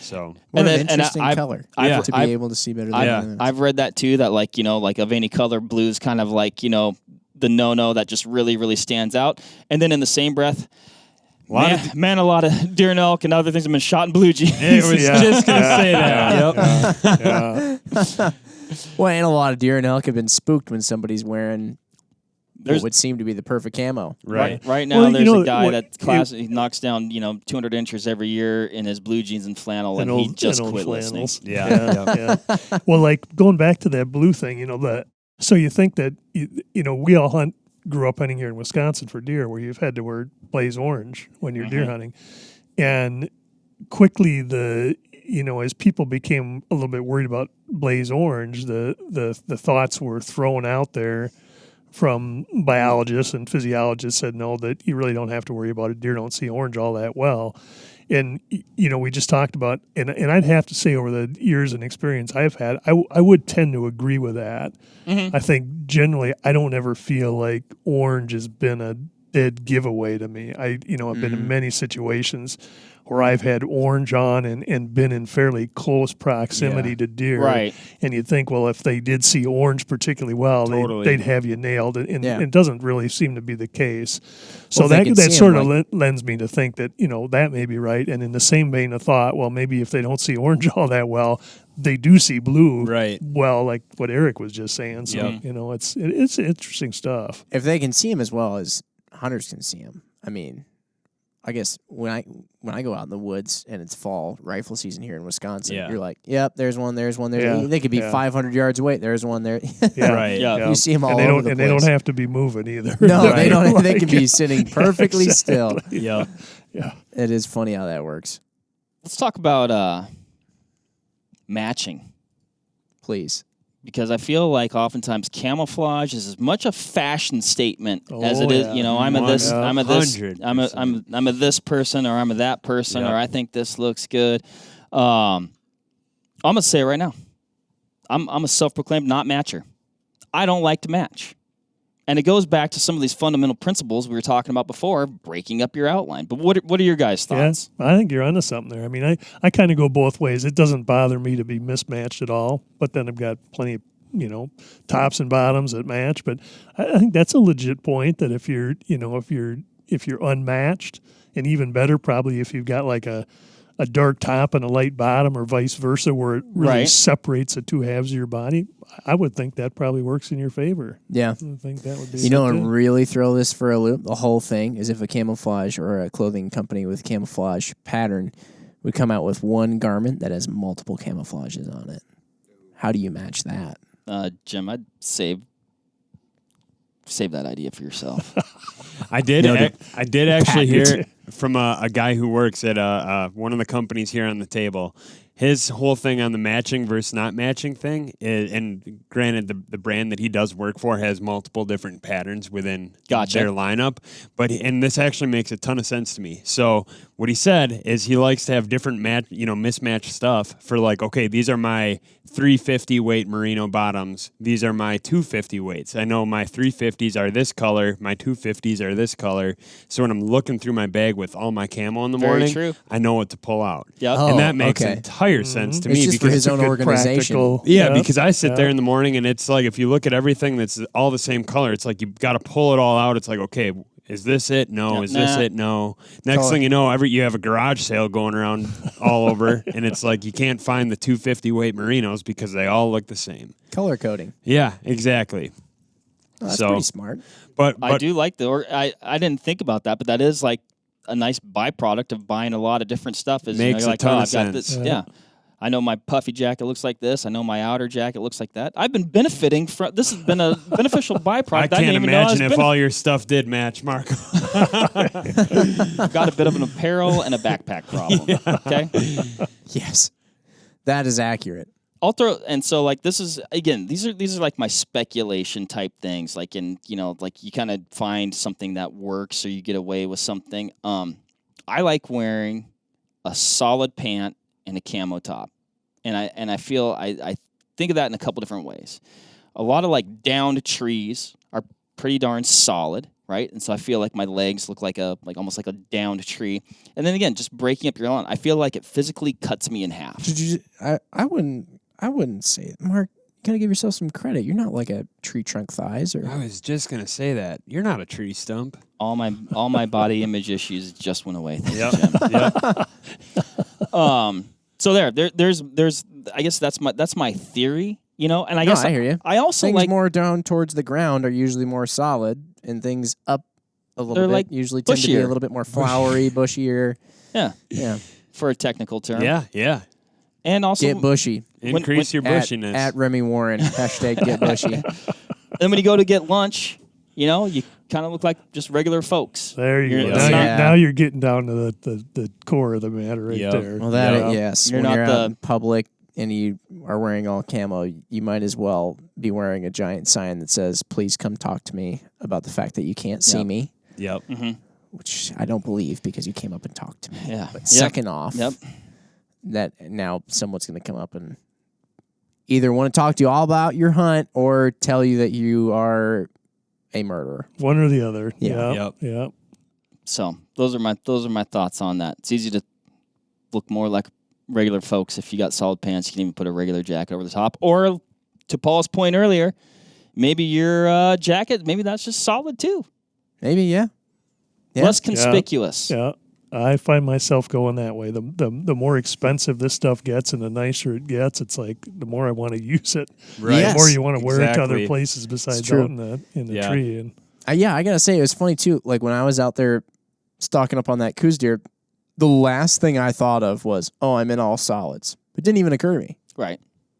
S5: So
S3: what an interesting color to be able to see better than
S4: others. I've read that too, that like, like of any color, blue is kind of like, the no-no that just really, really stands out. And then in the same breath, a lot of deer and elk and other things have been shot in blue jeans.
S5: It was just going to say that.
S3: Yep. Well, and a lot of deer and elk have been spooked when somebody's wearing what would seem to be the perfect camo.
S4: Right now, there's a guy he knocks down 200 inches every year in his blue jeans and flannel, and he just quit listening.
S2: Yeah. Well, like going back to that blue thing, so you think that we all grew up hunting here in Wisconsin for deer, where you've had to wear blaze orange when you're deer hunting, and quickly as people became a little bit worried about blaze orange, the thoughts were thrown out there from biologists and physiologists said, no, that you really don't have to worry about it. Deer don't see orange all that well. And, we just talked about, and I'd have to say over the years and experience I've had, I would tend to agree with that. Mm-hmm. I think generally I don't ever feel like orange has been a dead giveaway to me. I've been in many situations where I've had orange on and been in fairly close proximity to deer.
S4: Right.
S2: And you'd think, well, if they did see orange particularly well, they'd have you nailed. And it doesn't really seem to be the case. So that sort of lends me to think that, that may be right. And in the same vein of thought, well, maybe if they don't see orange all that well, they do see blue well, like what Eric was just saying. So, it's interesting stuff.
S3: If they can see them as well as hunters can see them, I mean, I guess when I go out in the woods and it's fall rifle season here in Wisconsin, you're like, yep, there's one. They could be 500 yards away. There's one there. You see them all over the place.
S2: And they don't have to be moving either.
S3: No, they don't. They can be sitting perfectly still.
S2: Yeah.
S3: It is funny how that works.
S4: Let's talk about matching,
S3: please.
S4: Because I feel like oftentimes camouflage is as much a fashion statement as it is. I'm a this person, or I'm a that person, or I think this looks good. I'm gonna say it right now. I'm a self-proclaimed not matcher. I don't like to match, and it goes back to some of these fundamental principles we were talking about before, breaking up your outline. But what are your guys' thoughts?
S2: Yeah, I think you're onto something there. I mean, I kind of go both ways. It doesn't bother me to be mismatched at all, but then I've got plenty of, tops and bottoms that match. But I think that's a legit point that if you're unmatched, and even better, probably if you've got like a dark top and a light bottom, or vice versa, where it really separates the two halves of your body, I would think that probably works in your favor.
S3: Yeah.
S2: I think that would be
S3: what would really throw this for a loop? The whole thing is if a camouflage or a clothing company with camouflage pattern would come out with one garment that has multiple camouflages on it. How do you match that?
S4: Jim, I'd save that idea for yourself.
S5: I did actually hear from a guy who works at one of the companies here on the table, his whole thing on the matching versus not matching thing, and granted, the brand that he does work for has multiple different patterns within their lineup, and this actually makes a ton of sense to me. So what he said is he likes to have different mismatched stuff for like, okay, these are my 350 weight merino bottoms. These are my 250 weights. I know my 350s are this color. My 250s are this color. So when I'm looking through my bag with all my camo in the morning, I know what to pull out.
S4: Yep.
S5: And that makes entire sense to me.
S3: It's just for his own organization.
S5: Because I sit there in the morning and it's like, if you look at everything that's all the same color, it's like you've got to pull it all out. It's like, okay, is this it? No. Is this it? No. Next thing you know, you have a garage sale going around all over, and it's like you can't find the 250 weight merinos because they all look the same.
S3: Color coding.
S5: Yeah, exactly.
S3: Oh, that's pretty smart.
S5: But
S4: I do like I didn't think about that, but that is like a nice byproduct of buying a lot of different stuff. Is
S5: makes
S4: you're
S5: a
S4: like,
S5: ton of
S4: I've got
S5: sense.
S4: this. Yeah. I know my puffy jacket looks like this. I know my outer jacket looks like that. I've been benefiting from this. Has been a beneficial byproduct.
S5: I can't imagine if all your stuff did match, Marco.
S4: I've got a bit of an apparel and a backpack problem. Okay.
S3: Yes, that is accurate.
S4: And so like this is again these are like my speculation type things. Like like you kind of find something that works or you get away with something. I like wearing a solid pant and a camo top. And I feel I think of that in a couple different ways. A lot of like downed trees are pretty darn solid, right? And so I feel like my legs look like almost like a downed tree. And then again, just breaking up your lawn, I feel like it physically cuts me in half.
S3: I wouldn't say it. Mark, you gotta give yourself some credit. You're not like a tree trunk thighs or
S5: I was just gonna say that. You're not a tree stump.
S4: All my body image issues just went away. Thank you, Jim. So there's I guess that's my theory, and I guess
S3: I hear you.
S4: I also
S3: things
S4: like
S3: more down towards the ground are usually more solid, and things up a little bit usually tend to be a little bit more flowery, bushier. Yeah.
S4: For a technical term.
S5: Yeah.
S4: And also
S3: get bushy.
S5: Increase your bushiness.
S3: At Remy Warren. #get bushy.
S4: Then when you go to get lunch, you kind of look like just regular folks.
S2: There you go. Now you're getting down to the core of the matter right there.
S3: Well, yes.
S4: You're
S3: when
S4: not
S3: you're out in public and you are wearing all camo, you might as well be wearing a giant sign that says, "Please come talk to me about the fact that you can't see me."
S5: Yep.
S4: Mm-hmm.
S3: Which I don't believe because you came up and talked to me.
S4: Yeah.
S3: But second off, that now someone's going to come up and either want to talk to you all about your hunt or tell you that you are a murderer.
S2: One or the other.
S3: Yeah.
S2: Yep.
S4: So those are my thoughts on that. It's easy to look more like regular folks. If you got solid pants, you can even put a regular jacket over the top. Or to Paul's point earlier, maybe your jacket, maybe that's just solid too.
S3: Maybe, yeah.
S4: Less conspicuous.
S2: Yeah. I find myself going that way. The more expensive this stuff gets and the nicer it gets, it's like the more I want to use it.
S5: Right.
S2: The more you want to wear it to other places besides out in the tree. And
S3: I gotta say, it was funny too. Like when I was out there stalking up on that coos deer, the last thing I thought of was, "Oh, I'm in all solids." It didn't even occur to me.
S4: Right.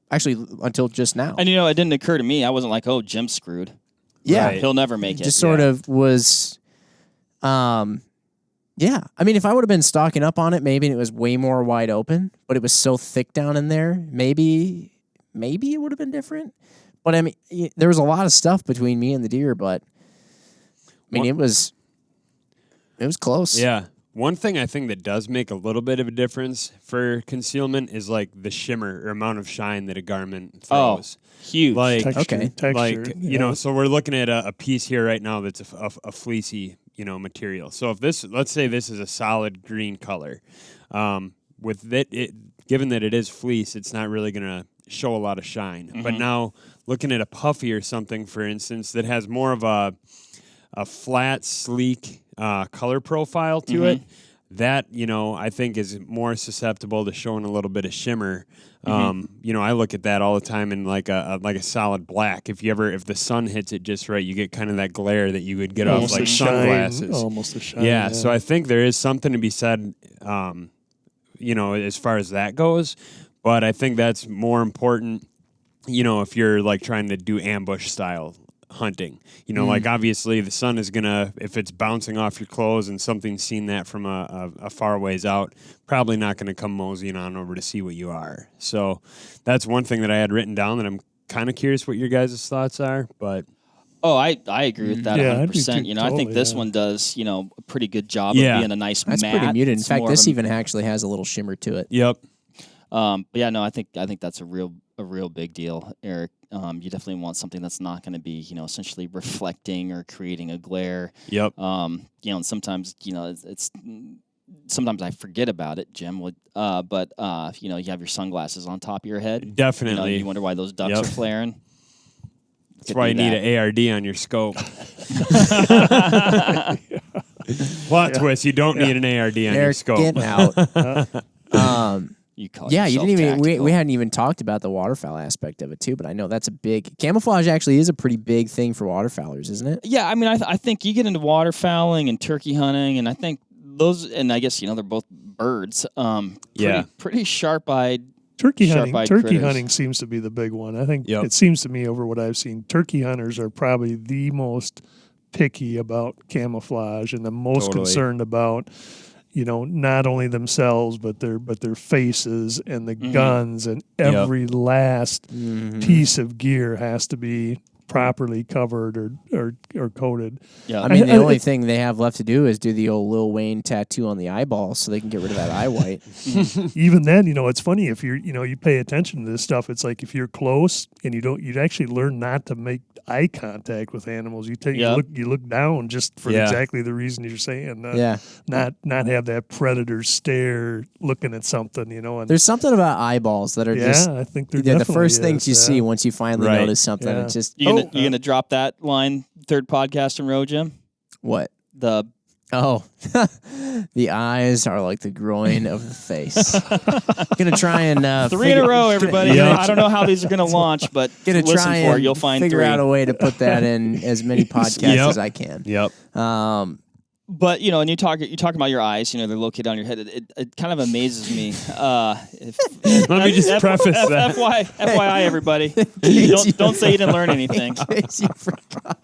S3: Actually, until just now.
S4: And it didn't occur to me. I wasn't like, "Oh, Jim's screwed."
S3: Yeah,
S4: right. He'll never make it.
S3: Just sort of was. Yeah, I mean, if I would have been stocking up on it, maybe it was way more wide open, but it was so thick down in there, maybe it would have been different. But I mean, there was a lot of stuff between me and the deer, but I mean, it was close.
S5: Yeah. One thing I think that does make a little bit of a difference for concealment is like the shimmer or amount of shine that a garment throws.
S4: Oh, huge.
S5: Like,
S2: texture.
S5: Like, so we're looking at a piece here right now that's a fleecy, material. So if let's say this is a solid green color, with it, given that it is fleece, it's not really going to show a lot of shine. Mm-hmm. But now looking at a puffy or something, for instance, that has more of a flat, sleek color profile to it, that, I think is more susceptible to showing a little bit of shimmer. I look at that all the time in like a solid black. If the sun hits it just right, you get kind of that glare that you would get off like sunglasses.
S2: Almost a shine.
S5: Yeah, so I think there is something to be said, as far as that goes. But I think that's more important, if you're like trying to do ambush style hunting. You know, like obviously the sun is gonna, if it's bouncing off your clothes and something's seen that from a far ways out, probably not gonna come moseying on over to see what you are. So that's one thing that I had written down that I'm kind of curious what your guys' thoughts are, but.
S4: Oh, I agree with that
S2: Yeah, I do
S4: 100%.
S2: too,
S4: You know, I think
S2: totally,
S4: this
S2: yeah.
S4: one does, you know, a pretty good job
S5: Yeah.
S4: of being a nice
S3: That's
S4: matte.
S3: pretty muted. In
S4: It's
S3: fact,
S4: more of
S3: this
S4: a-
S3: even actually has a little shimmer to it.
S5: Yep.
S4: But yeah, no, I think that's a real big deal, Eric. You definitely want something that's not going to be, you know, essentially reflecting or creating a glare.
S5: Yep.
S4: You know, and sometimes, you know, it's sometimes I forget about it, Jim. But you know, you have your sunglasses on top of your head.
S5: Definitely.
S4: You know, you wonder why those ducks
S5: Yep.
S4: are flaring.
S5: That's why you need an ARD on your scope. Plot twist, you don't need an ARD on your
S3: Eric,
S5: scope.
S3: get out.
S4: You call
S3: Yeah, you
S4: yourself
S3: didn't even.
S4: tactical.
S3: We hadn't even talked about the waterfowl aspect of it too, but I know that's a big camouflage. Actually, is a pretty big thing for waterfowlers, isn't it?
S4: Yeah, I mean, I think you get into waterfowling and turkey hunting, and I think those, and I guess, you know, they're both birds. Pretty sharp-eyed.
S2: Turkey
S4: Sharp-eyed
S2: hunting
S4: critters.
S2: seems to be the big one. I think
S5: Yep.
S2: it seems to me over what I've seen, turkey hunters are probably the most picky about camouflage and the most
S5: Totally.
S2: concerned about, you know, not only themselves but their faces and the guns, and every last piece of gear has to be properly covered or coated.
S4: Yeah,
S3: I mean, the only thing they have left to do is do the old Lil Wayne tattoo on the eyeball, so they can get rid of that eye white.
S2: Even then, you know, it's funny if you're, you know, you pay attention to this stuff. It's like if you're close and you'd actually learn not to make eye contact with animals. You look down just for exactly the reason you're saying. Not have that predator stare looking at something, you know. And
S3: There's something about eyeballs that are just
S2: I think they're
S3: the
S2: definitely
S3: first things you
S2: is,
S3: see once you finally
S5: Right.
S3: notice something.
S2: Yeah.
S3: It's just
S4: you gonna drop that line third podcast in a row, Jim?
S3: what?
S4: The
S3: The eyes are like the groin of the face. Gonna try and
S4: three in a row, everybody.
S5: Yeah.
S4: I don't know how these are gonna launch, but
S3: Gonna
S4: listen
S3: try
S4: for
S3: and
S4: it. You'll find
S3: figure
S4: three.
S3: out a way to put that in as many podcasts
S5: Yep.
S3: as I can.
S5: Yep.
S4: But you know, and you talk about your eyes. You know, they're located on your head. It kind of amazes me.
S5: Let me just preface that.
S4: FYI, everybody, don't say you didn't learn anything.
S3: In case you forgot.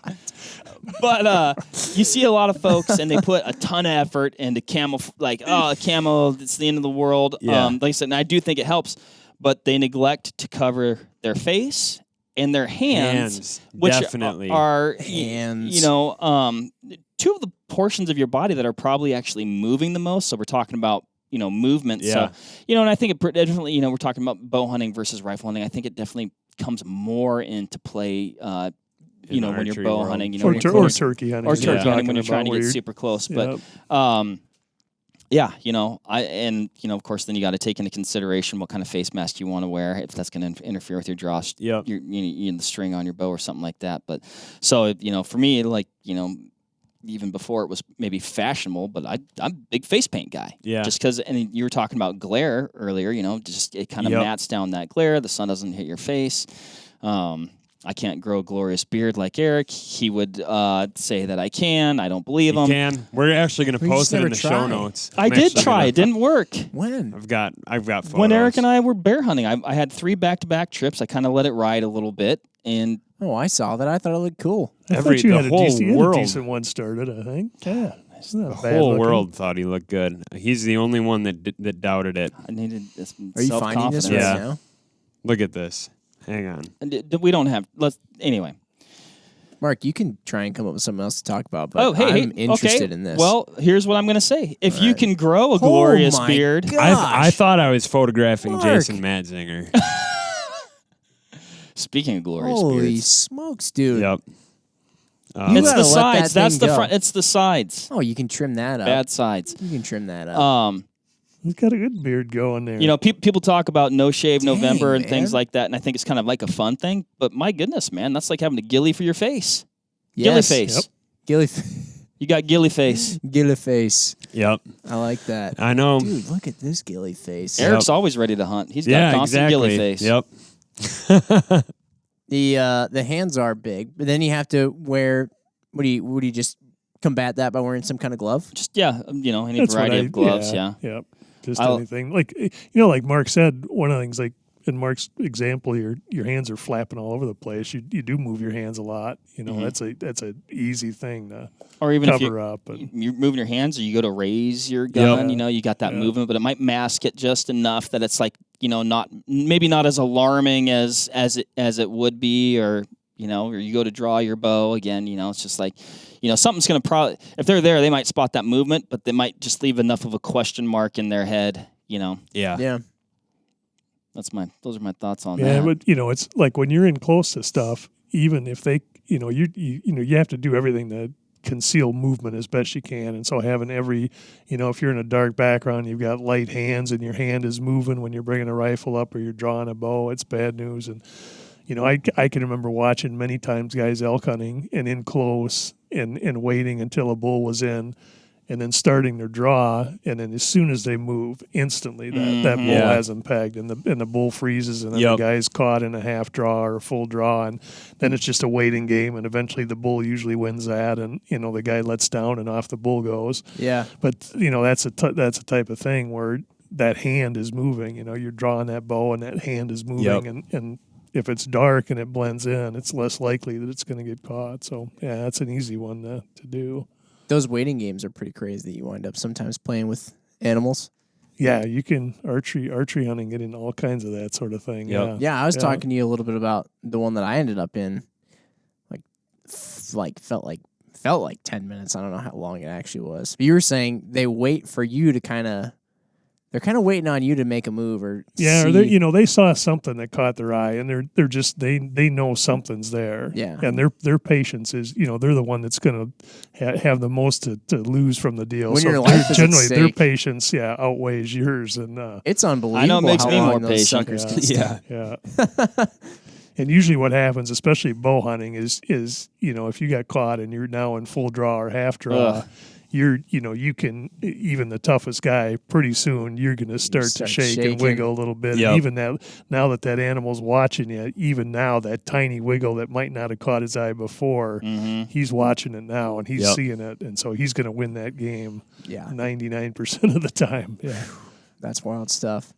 S4: But you see a lot of folks, and they put a ton of effort into camo. Like, camo, it's the end of the world.
S5: Yeah.
S4: Like I said, and I do think it helps, but they neglect to cover their face and their hands, which
S5: definitely.
S4: are
S3: Hands.
S4: you know, two of the portions of your body that are probably actually moving the most. So we're talking about, you know, movement.
S5: Yeah.
S4: So, you know, and I think it definitely, you know, we're talking about bow hunting versus rifle hunting. I think it definitely comes more into play, you know, when you're
S5: archery
S4: bow
S5: world.
S4: hunting, you know,
S2: or,
S4: when you're
S2: or
S4: close,
S2: turkey hunting,
S4: or
S2: is what
S4: turkey hunting when you're
S2: talking
S4: trying to
S2: about,
S4: get
S2: where
S4: super close.
S2: Yep.
S4: But, yeah, you know, you know, of course, then you got to take into consideration what kind of face mask you want to wear, if that's going to interfere with your draw,
S5: Yep.
S4: you know, the string on your bow or something like that. But so, you know, for me, like, you know, even before it was maybe fashionable, but I'm a big face paint guy.
S5: Yeah.
S4: Just because, and you were talking about glare earlier, you know, just it kind of
S5: Yep.
S4: mats down that glare. The sun doesn't hit your face. I can't grow a glorious beard like Eric. He would say that I can. I don't believe
S5: You
S4: him.
S5: can. We're actually going to
S3: We
S5: post
S3: just
S5: it in
S3: never
S5: the show
S3: tried.
S5: notes.
S4: I
S5: I'm
S4: did
S5: actually
S4: try.
S5: gonna-
S4: It didn't work.
S3: When?
S5: I've got photos.
S4: When Eric and I were bear hunting, I had 3 back-to-back trips. I kind of let it ride a little bit, and
S3: Oh, I saw that. I thought it looked cool.
S2: I
S5: Every-
S2: thought you
S5: the
S2: had a
S5: whole
S2: decent,
S5: world.
S2: decent one started, I think. Yeah. It's not
S5: The
S2: bad
S5: whole
S2: looking.
S5: world thought he looked good. He's the only one that doubted it.
S4: I needed this
S3: Are you finding this
S4: self-confidence.
S3: right
S5: Yeah.
S3: now?
S5: Look at this. Hang on.
S4: And we don't have. Anyway.
S3: Mark, you can try and come up with something else to talk about, but
S4: Oh, hey,
S3: I'm interested
S4: okay.
S3: in this.
S4: Well, here's what I'm going to say. If you
S3: right.
S4: can grow a glorious
S3: my
S4: beard,
S3: God.
S5: I
S3: Gosh.
S5: thought I was photographing
S3: Mark.
S5: Jason Matzinger.
S4: speaking of glorious
S3: holy
S4: beards,
S3: smokes, dude.
S5: Yep.
S3: You
S4: it's
S3: gotta
S4: the
S3: let that
S4: sides. That's
S3: thing
S4: the
S3: go.
S4: front. It's the sides.
S3: Oh, you can trim that up.
S4: Bad sides.
S3: You can trim that up.
S2: He's got a good beard going there.
S4: You know, people talk about no shave November and
S3: man.
S4: things like that, and I think it's kind of like a fun thing. But my goodness, man, that's like having a ghillie for your face. Ghillie
S3: Yes.
S4: face.
S2: Yep.
S3: Gilly,
S4: You got ghillie face.
S3: gilly face.
S5: Yep.
S3: I like that.
S5: I know.
S3: Dude, look at this gilly face.
S4: Eric's always ready to hunt. He's got
S5: Yeah,
S4: constant
S5: exactly.
S4: ghillie face.
S5: Yep.
S3: The hands are big, but then you have to wear. Would you just combat that by wearing some kind of glove?
S4: Just you know, any
S2: That's what
S4: variety of gloves. Yeah.
S2: Yep. Just
S4: I'll-
S2: anything. Like, you know, like Mark said, one of the things, like, in Mark's example, your hands are flapping all over the place. You do move your hands a lot. You know, that's a easy thing to
S4: Or even if
S2: cover up. And
S4: you're moving your hands, or you go to raise your gun,
S2: Yep.
S4: you know, you got that
S2: Yeah.
S4: movement, but it might mask it just enough that it's like, you know, maybe not as alarming as it would be, or you know, or you go to draw your bow again, you know, it's just like, you know, something's going to probably, if they're there, they might spot that movement, but they might just leave enough of a question mark in their head, you know.
S5: Yeah.
S3: Yeah.
S4: Those are my thoughts on
S2: yeah,
S4: that.
S2: but you know, it's like when you're in close to stuff, even if they, you know, you have to do everything to conceal movement as best you can. And so having every, you know, if you're in a dark background, you've got light hands and your hand is moving when you're bringing a rifle up or you're drawing a bow, it's bad news. And you know, I can remember watching many times guys elk hunting and in close and waiting until a bull was in and then starting their draw. And then as soon as they move, instantly that bull
S5: Yeah.
S2: has them pegged and the bull freezes and then
S5: Yep.
S2: the guy's caught in a half draw or a full draw. And then it's just a waiting game. And eventually the bull usually wins that. And, you know, the guy lets down and off the bull goes.
S3: Yeah.
S2: But, you know, that's a type of thing where that hand is moving. You know, you're drawing that bow and that hand is moving.
S5: Yep.
S2: And if it's dark and it blends in, it's less likely that it's going to get caught. So, yeah, that's an easy one to do.
S3: Those waiting games are pretty crazy that you wind up sometimes playing with animals.
S2: Yeah, you can archery hunting, get in all kinds of that sort of thing.
S5: Yep.
S3: Yeah, I was talking to you a little bit about the one that I ended up in. Felt like 10 minutes. I don't know how long it actually was. But you were saying they wait for you to they're kind of waiting on you to make a move or
S2: Yeah,
S3: see.
S2: or they, you know, they saw something that caught their eye, and they're just they know something's there.
S3: Yeah.
S2: and their patience is, you know, they're the one that's going to have the most to lose from the deal.
S3: When
S2: so
S3: your life is at
S2: generally their
S3: stake.
S2: patience, outweighs yours, and
S3: It's unbelievable.
S4: I know it makes
S3: how
S4: me
S3: long
S4: more
S3: those
S4: patient.
S3: suckers can
S5: Yeah.
S3: stay.
S2: yeah. And usually what happens, especially bow hunting, is you know, if you got caught and you're now in full draw or half draw,
S4: Ugh.
S2: you can, even the toughest guy, pretty soon you're going to start to
S3: start
S2: shake
S3: shaking.
S2: and wiggle a little bit.
S5: Yep.
S2: And even now that animal's watching you, even now that tiny wiggle that might not have caught his eye before, he's watching it now and he's
S5: Yep.
S2: seeing it, and so he's going to win that game
S3: Yeah.
S2: 99% of the time. Yeah.
S3: That's wild stuff.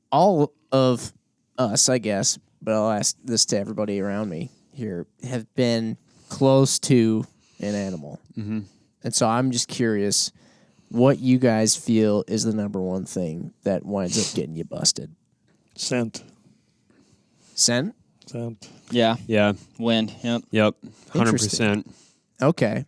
S3: All of us, I guess, but I'll ask this to everybody around me here, have been close to an animal. Mm-hmm. And so I'm just curious what you guys feel is the number one thing that winds up getting you busted.
S2: Scent.
S4: Yeah,
S5: Yeah.
S4: wind. Yep.
S5: Yep.
S3: Interesting.
S5: 100%.
S3: Okay.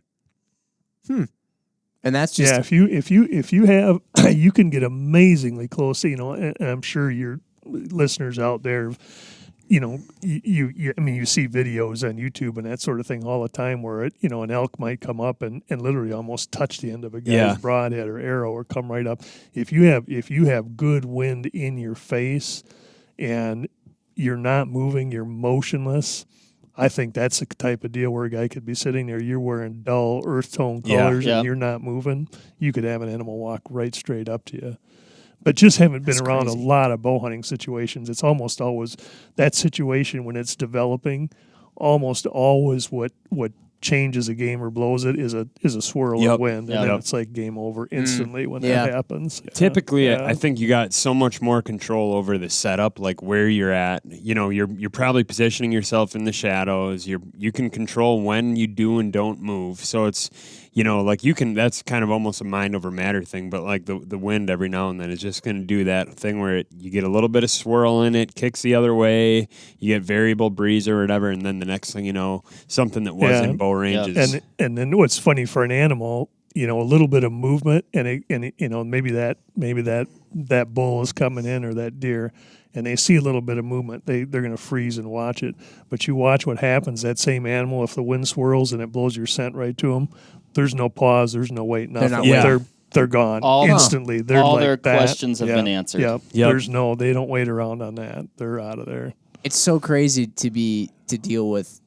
S3: And that's just
S2: Yeah, if you have, you can get amazingly close. You know, and I'm sure your listeners out there, you know, I mean, you see videos on YouTube and that sort of thing all the time where it, you know, an elk might come up and literally almost touch the end of a guy's
S5: Yeah.
S2: broadhead or arrow or come right up. If you have good wind in your face and you're not moving, you're motionless, I think that's the type of deal where a guy could be sitting there, you're wearing dull earth tone
S5: Yeah.
S2: colors
S4: Yeah.
S2: and you're not moving, you could have an animal walk right straight up to you. But just haven't been
S3: That's
S2: around
S3: crazy.
S2: a lot of bow hunting situations. It's almost always that situation when it's developing, almost always what changes a game or blows it is a swirl
S5: Yep.
S2: of wind. And
S4: Yep.
S2: then it's like game over instantly when
S3: Yeah.
S2: that happens.
S5: Typically,
S2: Yeah.
S5: I think you got so much more control over the setup, like where you're at. You know, you're probably positioning yourself in the shadows. You can control when you do and don't move. So it's, you know, like you can. That's kind of almost a mind over matter thing. But like the wind every now and then is just going to do that thing where you get a little bit of swirl in it, kicks the other way. You get variable breeze or whatever, and then the next thing you know, something that was
S2: Yeah.
S5: in bow range is.
S2: And then what's funny for an animal, you know, a little bit of movement and you know, maybe that bull is coming in or that deer and they see a little bit of movement, they're going to freeze and watch it. But you watch what happens, that same animal, if the wind swirls and it blows your scent right to them, there's no pause, there's no wait, nothing.
S3: not
S5: waiting.
S2: They're gone
S4: All-
S2: instantly. They're
S4: all
S2: like
S4: their
S2: that.
S4: questions have
S2: Yeah.
S4: been answered.
S2: Yep.
S5: Yep.
S2: They don't wait around on that. They're out of there.
S3: it's so crazy to deal with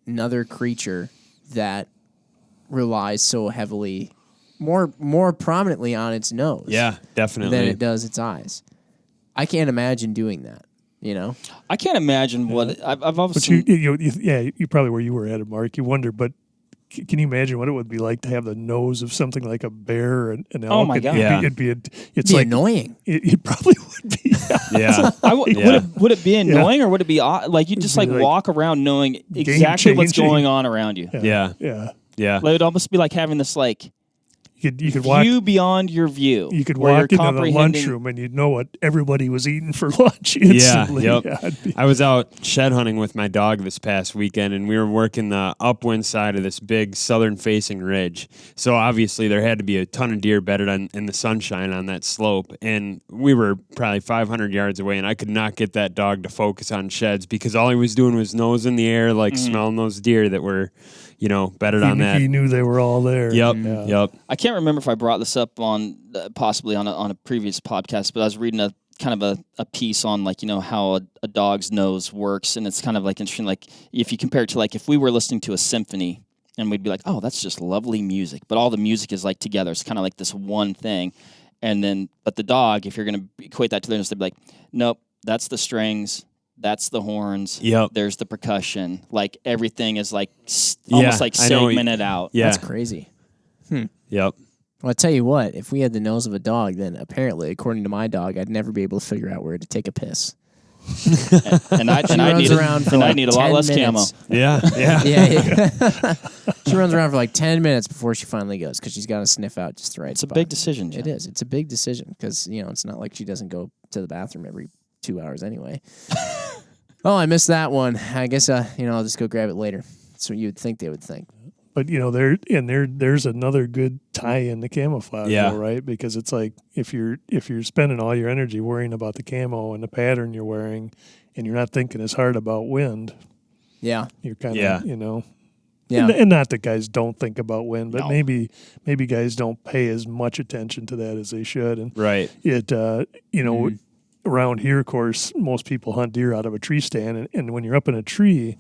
S3: another creature that relies so heavily, more prominently on its nose.
S5: Yeah, definitely.
S3: Than it does its eyes. I can't imagine doing that. You know,
S4: I can't imagine what I've
S2: But
S4: obviously.
S2: you probably where you were at it, Mark. You wonder, but can you imagine what it would be like to have the nose of something like a bear or an elk?
S4: Oh my God.
S2: It'd be
S3: It's like annoying.
S2: It probably would be.
S5: Yeah.
S4: Would it be annoying or would it be like you just like walk around knowing exactly what's going on around you?
S5: Yeah.
S2: Yeah.
S4: Like, it would almost be like having this like
S2: You could
S4: view
S2: walk
S4: beyond your view.
S2: You could
S4: where
S2: walk
S4: you're
S2: into the lunchroom and you'd know what everybody was eating for lunch instantly.
S5: Yep.
S2: Yeah,
S5: I was out shed hunting with my dog this past weekend, and we were working the upwind side of this big southern-facing ridge. So obviously there had to be a ton of deer bedded in the sunshine on that slope, and we were probably 500 yards away, and I could not get that dog to focus on sheds because all he was doing was nose in the air, like smelling those deer that were, bedded on that.
S2: He knew they were all there.
S5: Yep.
S4: I can't remember if I brought this up on possibly on a previous podcast, but I was reading a kind of a piece on like how a dog's nose works, and it's kind of like interesting. Like if you compare it to like if we were listening to a symphony, and we'd be like, oh, that's just lovely music, but all the music is like together. It's kind of like this one thing, but the dog, if you're going to equate that to their nose, they'd be like, nope, that's the strings. That's the horns.
S5: Yep.
S4: There's the percussion. Like everything is like almost like segmented out.
S5: Yeah.
S3: That's crazy.
S5: Yep.
S3: Well, I tell you what, if we had the nose of a dog, then apparently, according to my dog, I'd never be able to figure out where to take a piss.
S4: and I need a lot less camo.
S5: Yeah.
S3: Yeah. She runs around for like 10 minutes before she finally goes because she's got to sniff out just the right
S4: It's
S3: spot.
S4: a big decision, Jim.
S3: It is. It's a big decision because, it's not like she doesn't go to the bathroom every 2 hours anyway. Oh, I missed that one. I guess, I'll just go grab it later. That's what you would think they would think.
S2: But there's another good tie in to camouflage, though, right? Because it's like if you're spending all your energy worrying about the camo and the pattern you're wearing, and you're not thinking as hard about wind,
S3: yeah,
S2: you're kind of
S3: Yeah.
S2: And not that guys don't think about wind, but
S4: No.
S2: maybe guys don't pay as much attention to that as they should. And
S5: Right.
S2: it around here, of course, most people hunt deer out of a tree stand, and when you're up in a tree,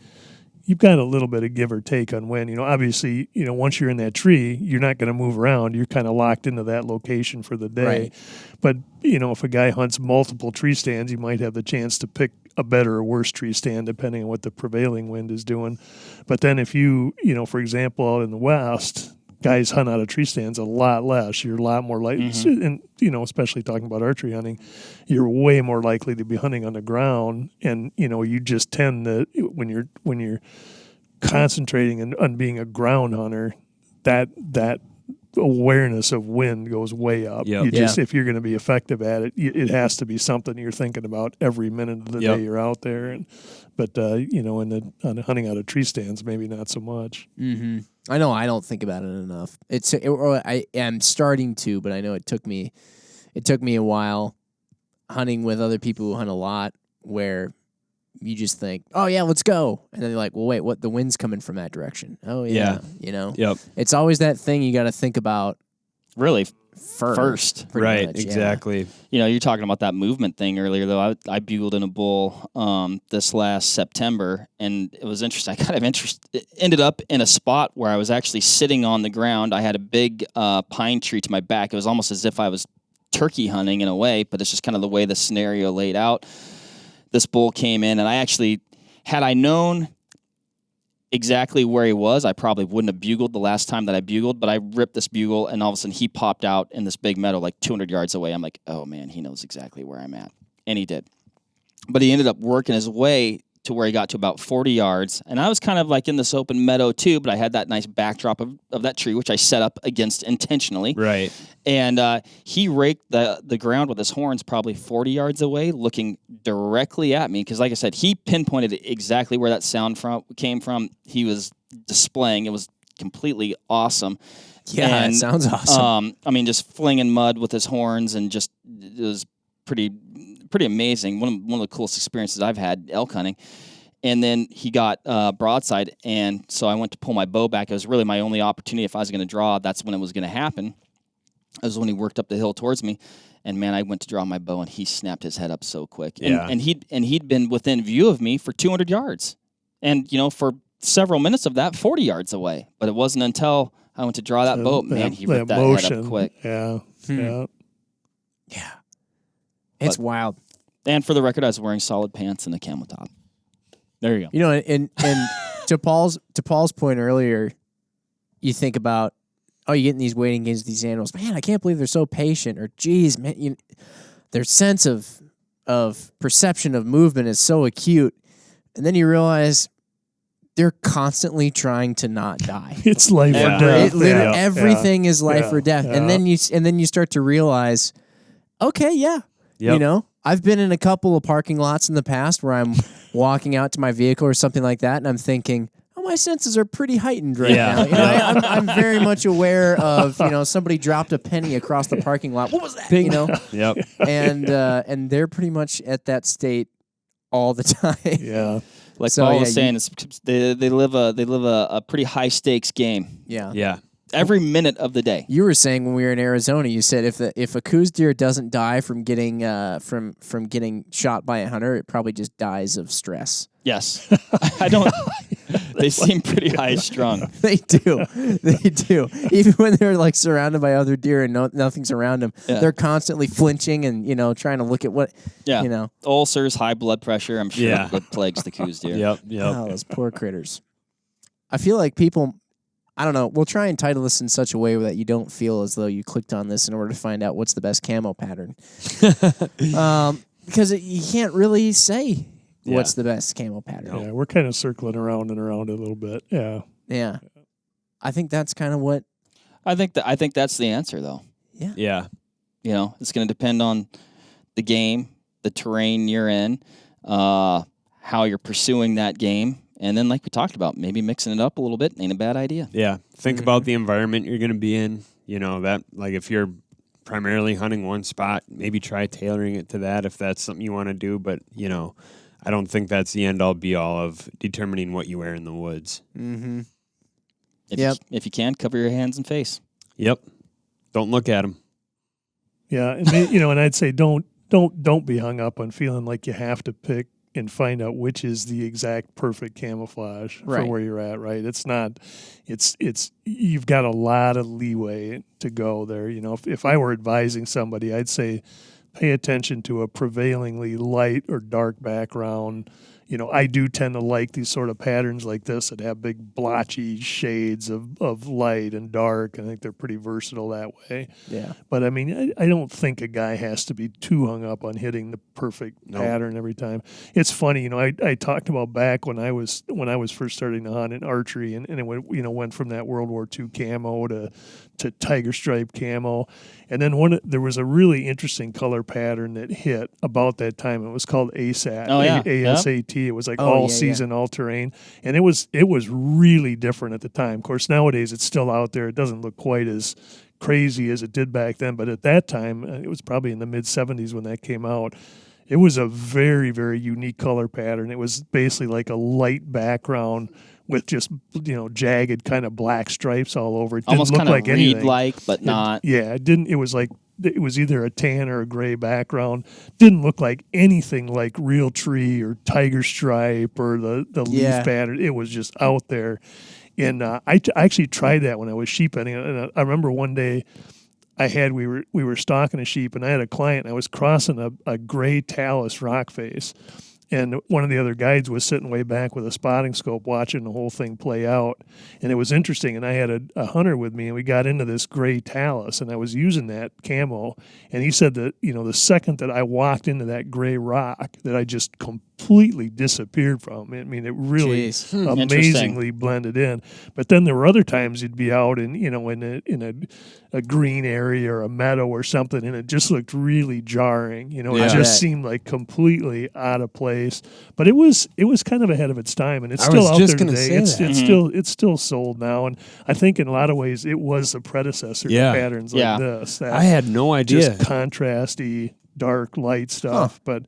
S2: you've got a little bit of give or take on wind. Obviously, once you're in that tree, you're not going to move around. You're kind of locked into that location for the day.
S3: Right.
S2: But, if a guy hunts multiple tree stands, you might have the chance to pick a better or worse tree stand depending on what the prevailing wind is doing. But then if you, for example, out in the West, guys hunt out of tree stands a lot less. You're a lot more likely, and especially talking about archery hunting, you're way more likely to be hunting on the ground. And you just tend to when you're concentrating on being a ground hunter, that awareness of wind goes way up.
S5: Yep.
S2: If you're going to be effective at it, it has to be something you're thinking about every minute of the day you're out there. But on hunting out of tree stands, maybe not so much.
S3: Mm-hmm. I know I don't think about it enough. I am starting to, but I know it took me a while hunting with other people who hunt a lot, where you just think, oh yeah, let's go, and then you're like, well, wait, what? The wind's coming from that direction. Oh yeah.
S5: Yep.
S3: It's always that thing you got to think about
S4: Really,
S3: first. pretty
S5: Right.
S3: much, yeah.
S5: Exactly.
S4: you're talking about that movement thing earlier, though. I bugled in a bull this last September, and it was interesting. I kind of ended up in a spot where I was actually sitting on the ground. I had a big pine tree to my back. It was almost as if I was turkey hunting in a way, but it's just kind of the way the scenario laid out. This bull came in, and I actually, had I known exactly where he was, I probably wouldn't have bugled the last time that I bugled, but I ripped this bugle, and all of a sudden he popped out in this big meadow like 200 yards away. I'm like, oh man, he knows exactly where I'm at. And he did. But he ended up working his way to where he got to about 40 yards, and I was kind of like in this open meadow too, but I had that nice backdrop of that tree, which I set up against intentionally.
S5: Right.
S4: And he raked the ground with his horns probably 40 yards away, looking directly at me. Because like I said, he pinpointed exactly where that sound came from. He was displaying. It was completely awesome.
S3: Yeah,
S4: and,
S3: it sounds awesome.
S4: Just flinging mud with his horns, and it was pretty amazing. One of the coolest experiences I've had elk hunting. And then he got broadside, and so I went to pull my bow back. It was really my only opportunity. If I was going to draw, that's when it was going to happen. It was when he worked up the hill towards me, and man, I went to draw my bow, and he snapped his head up so quick. And he'd been within view of me for 200 yards, and for several minutes of that, 40 yards away. But it wasn't until I went to draw that bow, man, he ripped that head up quick.
S2: Yeah.
S3: It's wild.
S4: And for the record, I was wearing solid pants and a camo top. There you go.
S3: And to Paul's point earlier, you think about, oh, you get in these waiting games with these animals. Man, I can't believe they're so patient. Or, geez, man, their sense of perception of movement is so acute. And then you realize they're constantly trying to not die.
S2: It's life or death.
S3: Everything is life or death. And then you start to realize, okay, you know, I've been in a couple of parking lots in the past where I'm walking out to my vehicle or something like that, and I'm thinking, oh, my senses are pretty heightened right now. You know, I'm very much aware of, you know, somebody dropped a penny across the parking lot. What was that? You know?
S5: Yep.
S3: And they're pretty much at that state all the time.
S2: Yeah.
S4: Like Paul was saying, they live a pretty high stakes game.
S3: Yeah.
S5: Yeah.
S4: Every minute of the day.
S3: You were saying when we were in Arizona, you said if a Coues deer doesn't die from getting from getting shot by a hunter, it probably just dies of stress.
S4: Yes. I don't. They seem pretty high strung.
S3: They do. They do. Even when they're like surrounded by other deer and nothing's around them, they're constantly flinching and, you know, trying to look at what, you know.
S4: Ulcers, high blood pressure, I'm sure that plagues the Coues deer.
S5: Yep.
S3: Oh, those poor critters. I feel like people, I don't know, we'll try and title this in such a way that you don't feel as though you clicked on this in order to find out what's the best camo pattern. Because you can't really say what's the best camo pattern.
S2: Yeah, we're kind of circling around and around a little bit. Yeah.
S3: Yeah. I think that's kind of what.
S4: I think that's the answer, though.
S3: Yeah.
S5: Yeah.
S4: You know, it's going to depend on the game, the terrain you're in, how you're pursuing that game. And then, like we talked about, maybe mixing it up a little bit ain't a bad idea.
S5: Yeah. Think about the environment you're going to be in. You know, that, like, if you're primarily hunting one spot, maybe try tailoring it to that if that's something you want to do. But, you know, I don't think that's the end all be all of determining what you wear in the woods.
S3: Mm-hmm.
S4: If you can, cover your hands and face.
S5: Yep. Don't look at them.
S2: Yeah. And, you know, and I'd say don't be hung up on feeling like you have to pick and find out which is the exact perfect camouflage for where you're at, right? It's not, it's you've got a lot of leeway to go there. You know, if I were advising somebody, I'd say pay attention to a prevailingly light or dark background. You know, I do tend to like these sort of patterns like this that have big blotchy shades of light and dark. I think they're pretty versatile that way.
S3: Yeah.
S2: But I mean, I don't think a guy has to be too hung up on hitting the perfect pattern every time. It's funny, you know, I talked about back when I was first starting to hunt in archery, and it went, you know, went from that World War II camo to tiger stripe camo. And then there was a really interesting color pattern that hit about that time. It was called ASAT.
S4: Oh, yeah.
S2: ASAT. It was like all season, all terrain. And it was really different at the time. Of course, nowadays it's still out there. It doesn't look quite as crazy as it did back then. But at that time, it was probably in the mid-'70s when that came out. It was a very, very unique color pattern. It was basically like a light background with just, you know, jagged kind of black stripes all over. It
S4: almost
S2: didn't look like anything.
S4: reed-like, but not.
S2: It didn't. It was like it was either a tan or a gray background. Didn't look like anything like real tree or tiger stripe or the leaf pattern. It was just out there. And I actually tried that when I was sheep hunting. And I remember one day we were stalking a sheep, and I had a client, and I was crossing a gray talus rock face. And one of the other guides was sitting way back with a spotting scope watching the whole thing play out. And it was interesting. And I had a hunter with me, and we got into this gray talus, and I was using that camo. And he said that, you know, the second that I walked into that gray rock, that I just completely disappeared from. I mean, it really amazingly blended in. But then there were other times you'd be out in, you know, in a green area or a meadow or something, and it just looked really jarring. You know, it just seemed like completely out of place. But it was kind of ahead of its time, and it's still out there today. It's still sold now, and I think in a lot of ways it was the predecessor to patterns like this.
S5: I had no idea.
S2: Just contrasty, dark, light stuff, but.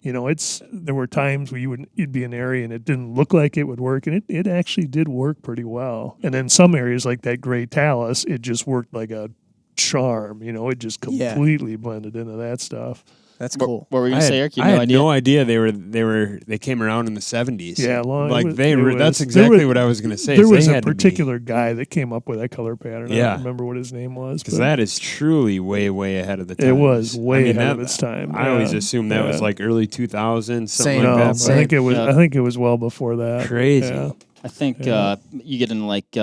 S2: You know, there were times where you'd be in an area and it didn't look like it would work, and it actually did work pretty well. And then some areas like that gray talus, it just worked like a charm. You know, it just completely blended into that stuff.
S3: That's cool.
S4: What were you going to say, Eric?
S5: I had no idea they came around in the 70s.
S2: Yeah,
S5: that's exactly what I was going to say.
S2: There was a particular guy that came up with that color pattern. I don't remember what his name was.
S5: Because that is truly way, way ahead of the time.
S2: It was way ahead of its time.
S5: I always assumed that was like early 2000s, something like that.
S2: I think it was well before that.
S5: Crazy.
S2: Yeah.
S4: I think you get into like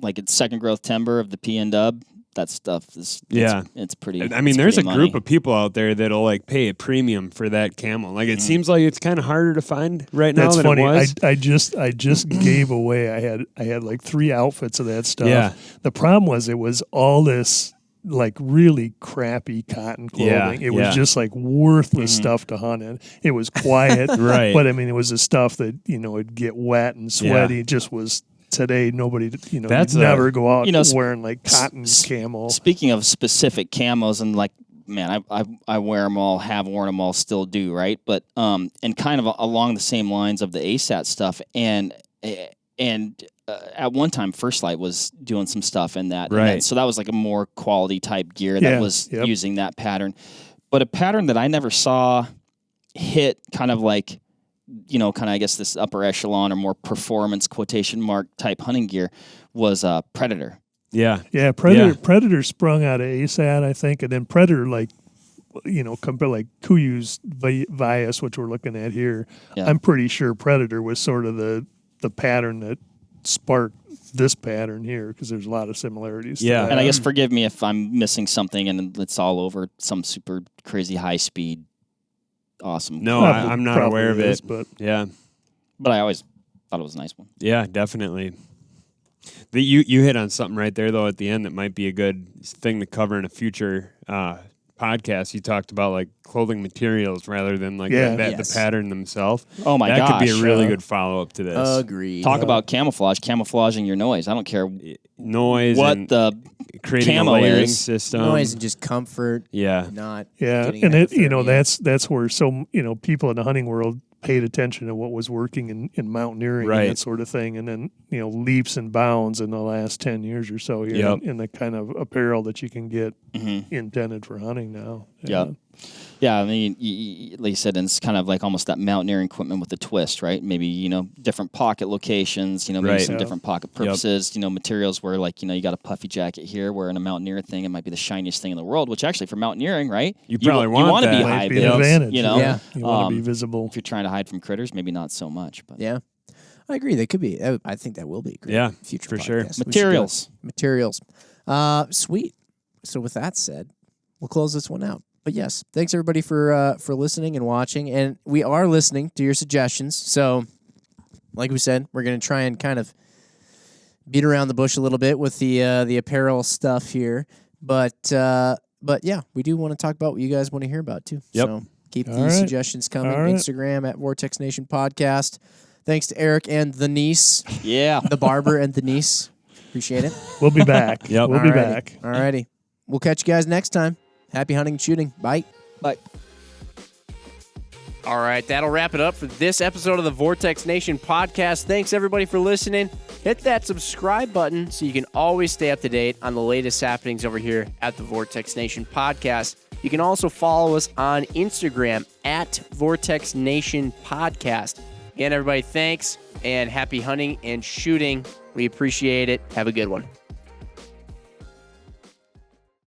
S4: like it's second growth timber of the P and Dub. That stuff is it's pretty.
S5: I mean,
S4: it's
S5: there's a
S4: pretty
S5: group
S4: money.
S5: of people out there that'll like pay a premium for that camo. Like it seems like it's kind of harder to find right now
S2: That's
S5: than
S2: funny.
S5: it was.
S2: I just gave away. I had like 3 outfits of that stuff.
S5: Yeah.
S2: The problem was it was all this like really crappy cotton clothing.
S5: Yeah,
S2: It was just like worthless stuff to hunt in. It was quiet,
S5: Right.
S2: But I mean, it was the stuff that it'd get wet and sweaty. It just was. Today, nobody,
S5: That's
S2: you'd never go out
S4: know,
S2: wearing like cotton camo.
S4: Speaking of specific camos, and like, man, I wear them all, have worn them all, still do, right? But and kind of along the same lines of the ASAT stuff, and at one time, First Light was doing some stuff in that,
S5: Right?
S4: So that was like a more quality type gear that was using that pattern, but a pattern that I never saw hit kind of like, I guess this upper echelon or more performance quotation mark type hunting gear was Predator.
S5: Yeah.
S2: Yeah, Predator sprung out of ASAT, I think, and then Predator, like, compared like Kuyu's Vias, which we're looking at here.
S4: Yeah.
S2: I'm pretty sure Predator was sort of the pattern that sparked this pattern here because there's a lot of similarities.
S5: Yeah.
S2: to that.
S4: And I guess forgive me if I'm missing something and it's all over some super crazy high speed, awesome.
S5: No,
S2: Probably-
S5: I'm not
S2: probably
S5: aware of
S2: is,
S5: it.
S2: but
S5: Yeah.
S4: But I always thought it was a nice one.
S5: Yeah, definitely. You hit on something right there, though, at the end that might be a good thing to cover in a future podcast. You talked about like clothing materials rather than like the pattern themselves.
S4: Oh my
S5: that
S4: gosh.
S5: could be a really good follow up to this.
S3: Agreed.
S4: Talk about camouflaging your noise. I don't care
S5: Noise
S4: what
S5: and
S4: the
S5: creating
S4: camo
S5: a layering
S4: is.
S5: system.
S3: Noise and just comfort.
S5: Yeah.
S3: Not.
S2: yeah,
S3: getting
S2: and
S3: ahead
S2: it
S3: of it.
S2: that's where people in the hunting world paid attention to what was working in mountaineering
S5: Right.
S2: and that sort of thing, and then leaps and bounds in the last 10 years or so here
S5: Yep.
S2: in the kind of apparel that you can get
S4: Mm-hmm.
S2: intended for hunting now.
S4: Yep. Yeah, I mean, like you said, and it's kind of like almost that mountaineering equipment with a twist, right? Maybe, different pocket locations, maybe
S5: Right.
S4: some
S2: Yeah.
S4: different pocket purposes, materials where like, you got a puffy jacket here, where in a mountaineer thing, it might be the shiniest thing in the world, which actually for mountaineering, right?
S5: You probably want
S4: want to be
S5: that.
S2: Might
S4: high
S2: be an
S4: vis,
S2: advantage.
S3: Yeah.
S2: You want to be
S4: Um,
S2: visible.
S4: If you're trying to hide from critters, maybe not so much, but
S3: Yeah. I agree. They could be. I think that will be a great
S5: Yeah,
S3: future
S5: for sure.
S3: podcast. We should do it.
S4: materials.
S3: Sweet. So with that said, we'll close this one out. But yes, thanks everybody for listening and watching, and we are listening to your suggestions. So, like we said, we're going to try and kind of beat around the bush a little bit with the apparel stuff here. But yeah, we do want to talk about what you guys want to hear about too.
S5: Yep.
S3: So keep these
S2: All right.
S3: suggestions coming.
S2: All right.
S3: Instagram at Vortex Nation Podcast. Thanks to Eric and the niece,
S4: Yeah.
S3: the barber and the niece. Appreciate it.
S2: We'll be back.
S5: Yep.
S2: We'll be
S3: Alrighty.
S2: back.
S3: Alrighty. We'll catch you guys next time. Happy hunting and shooting. Bye.
S4: Bye.
S6: All right, that'll wrap it up for this episode of the Vortex Nation podcast. Thanks, everybody, for listening. Hit that subscribe button so you can always stay up to date on the latest happenings over here at the Vortex Nation podcast. You can also follow us on Instagram at Vortex Nation Podcast. Again, everybody, thanks, and happy hunting and shooting. We appreciate it. Have a good one.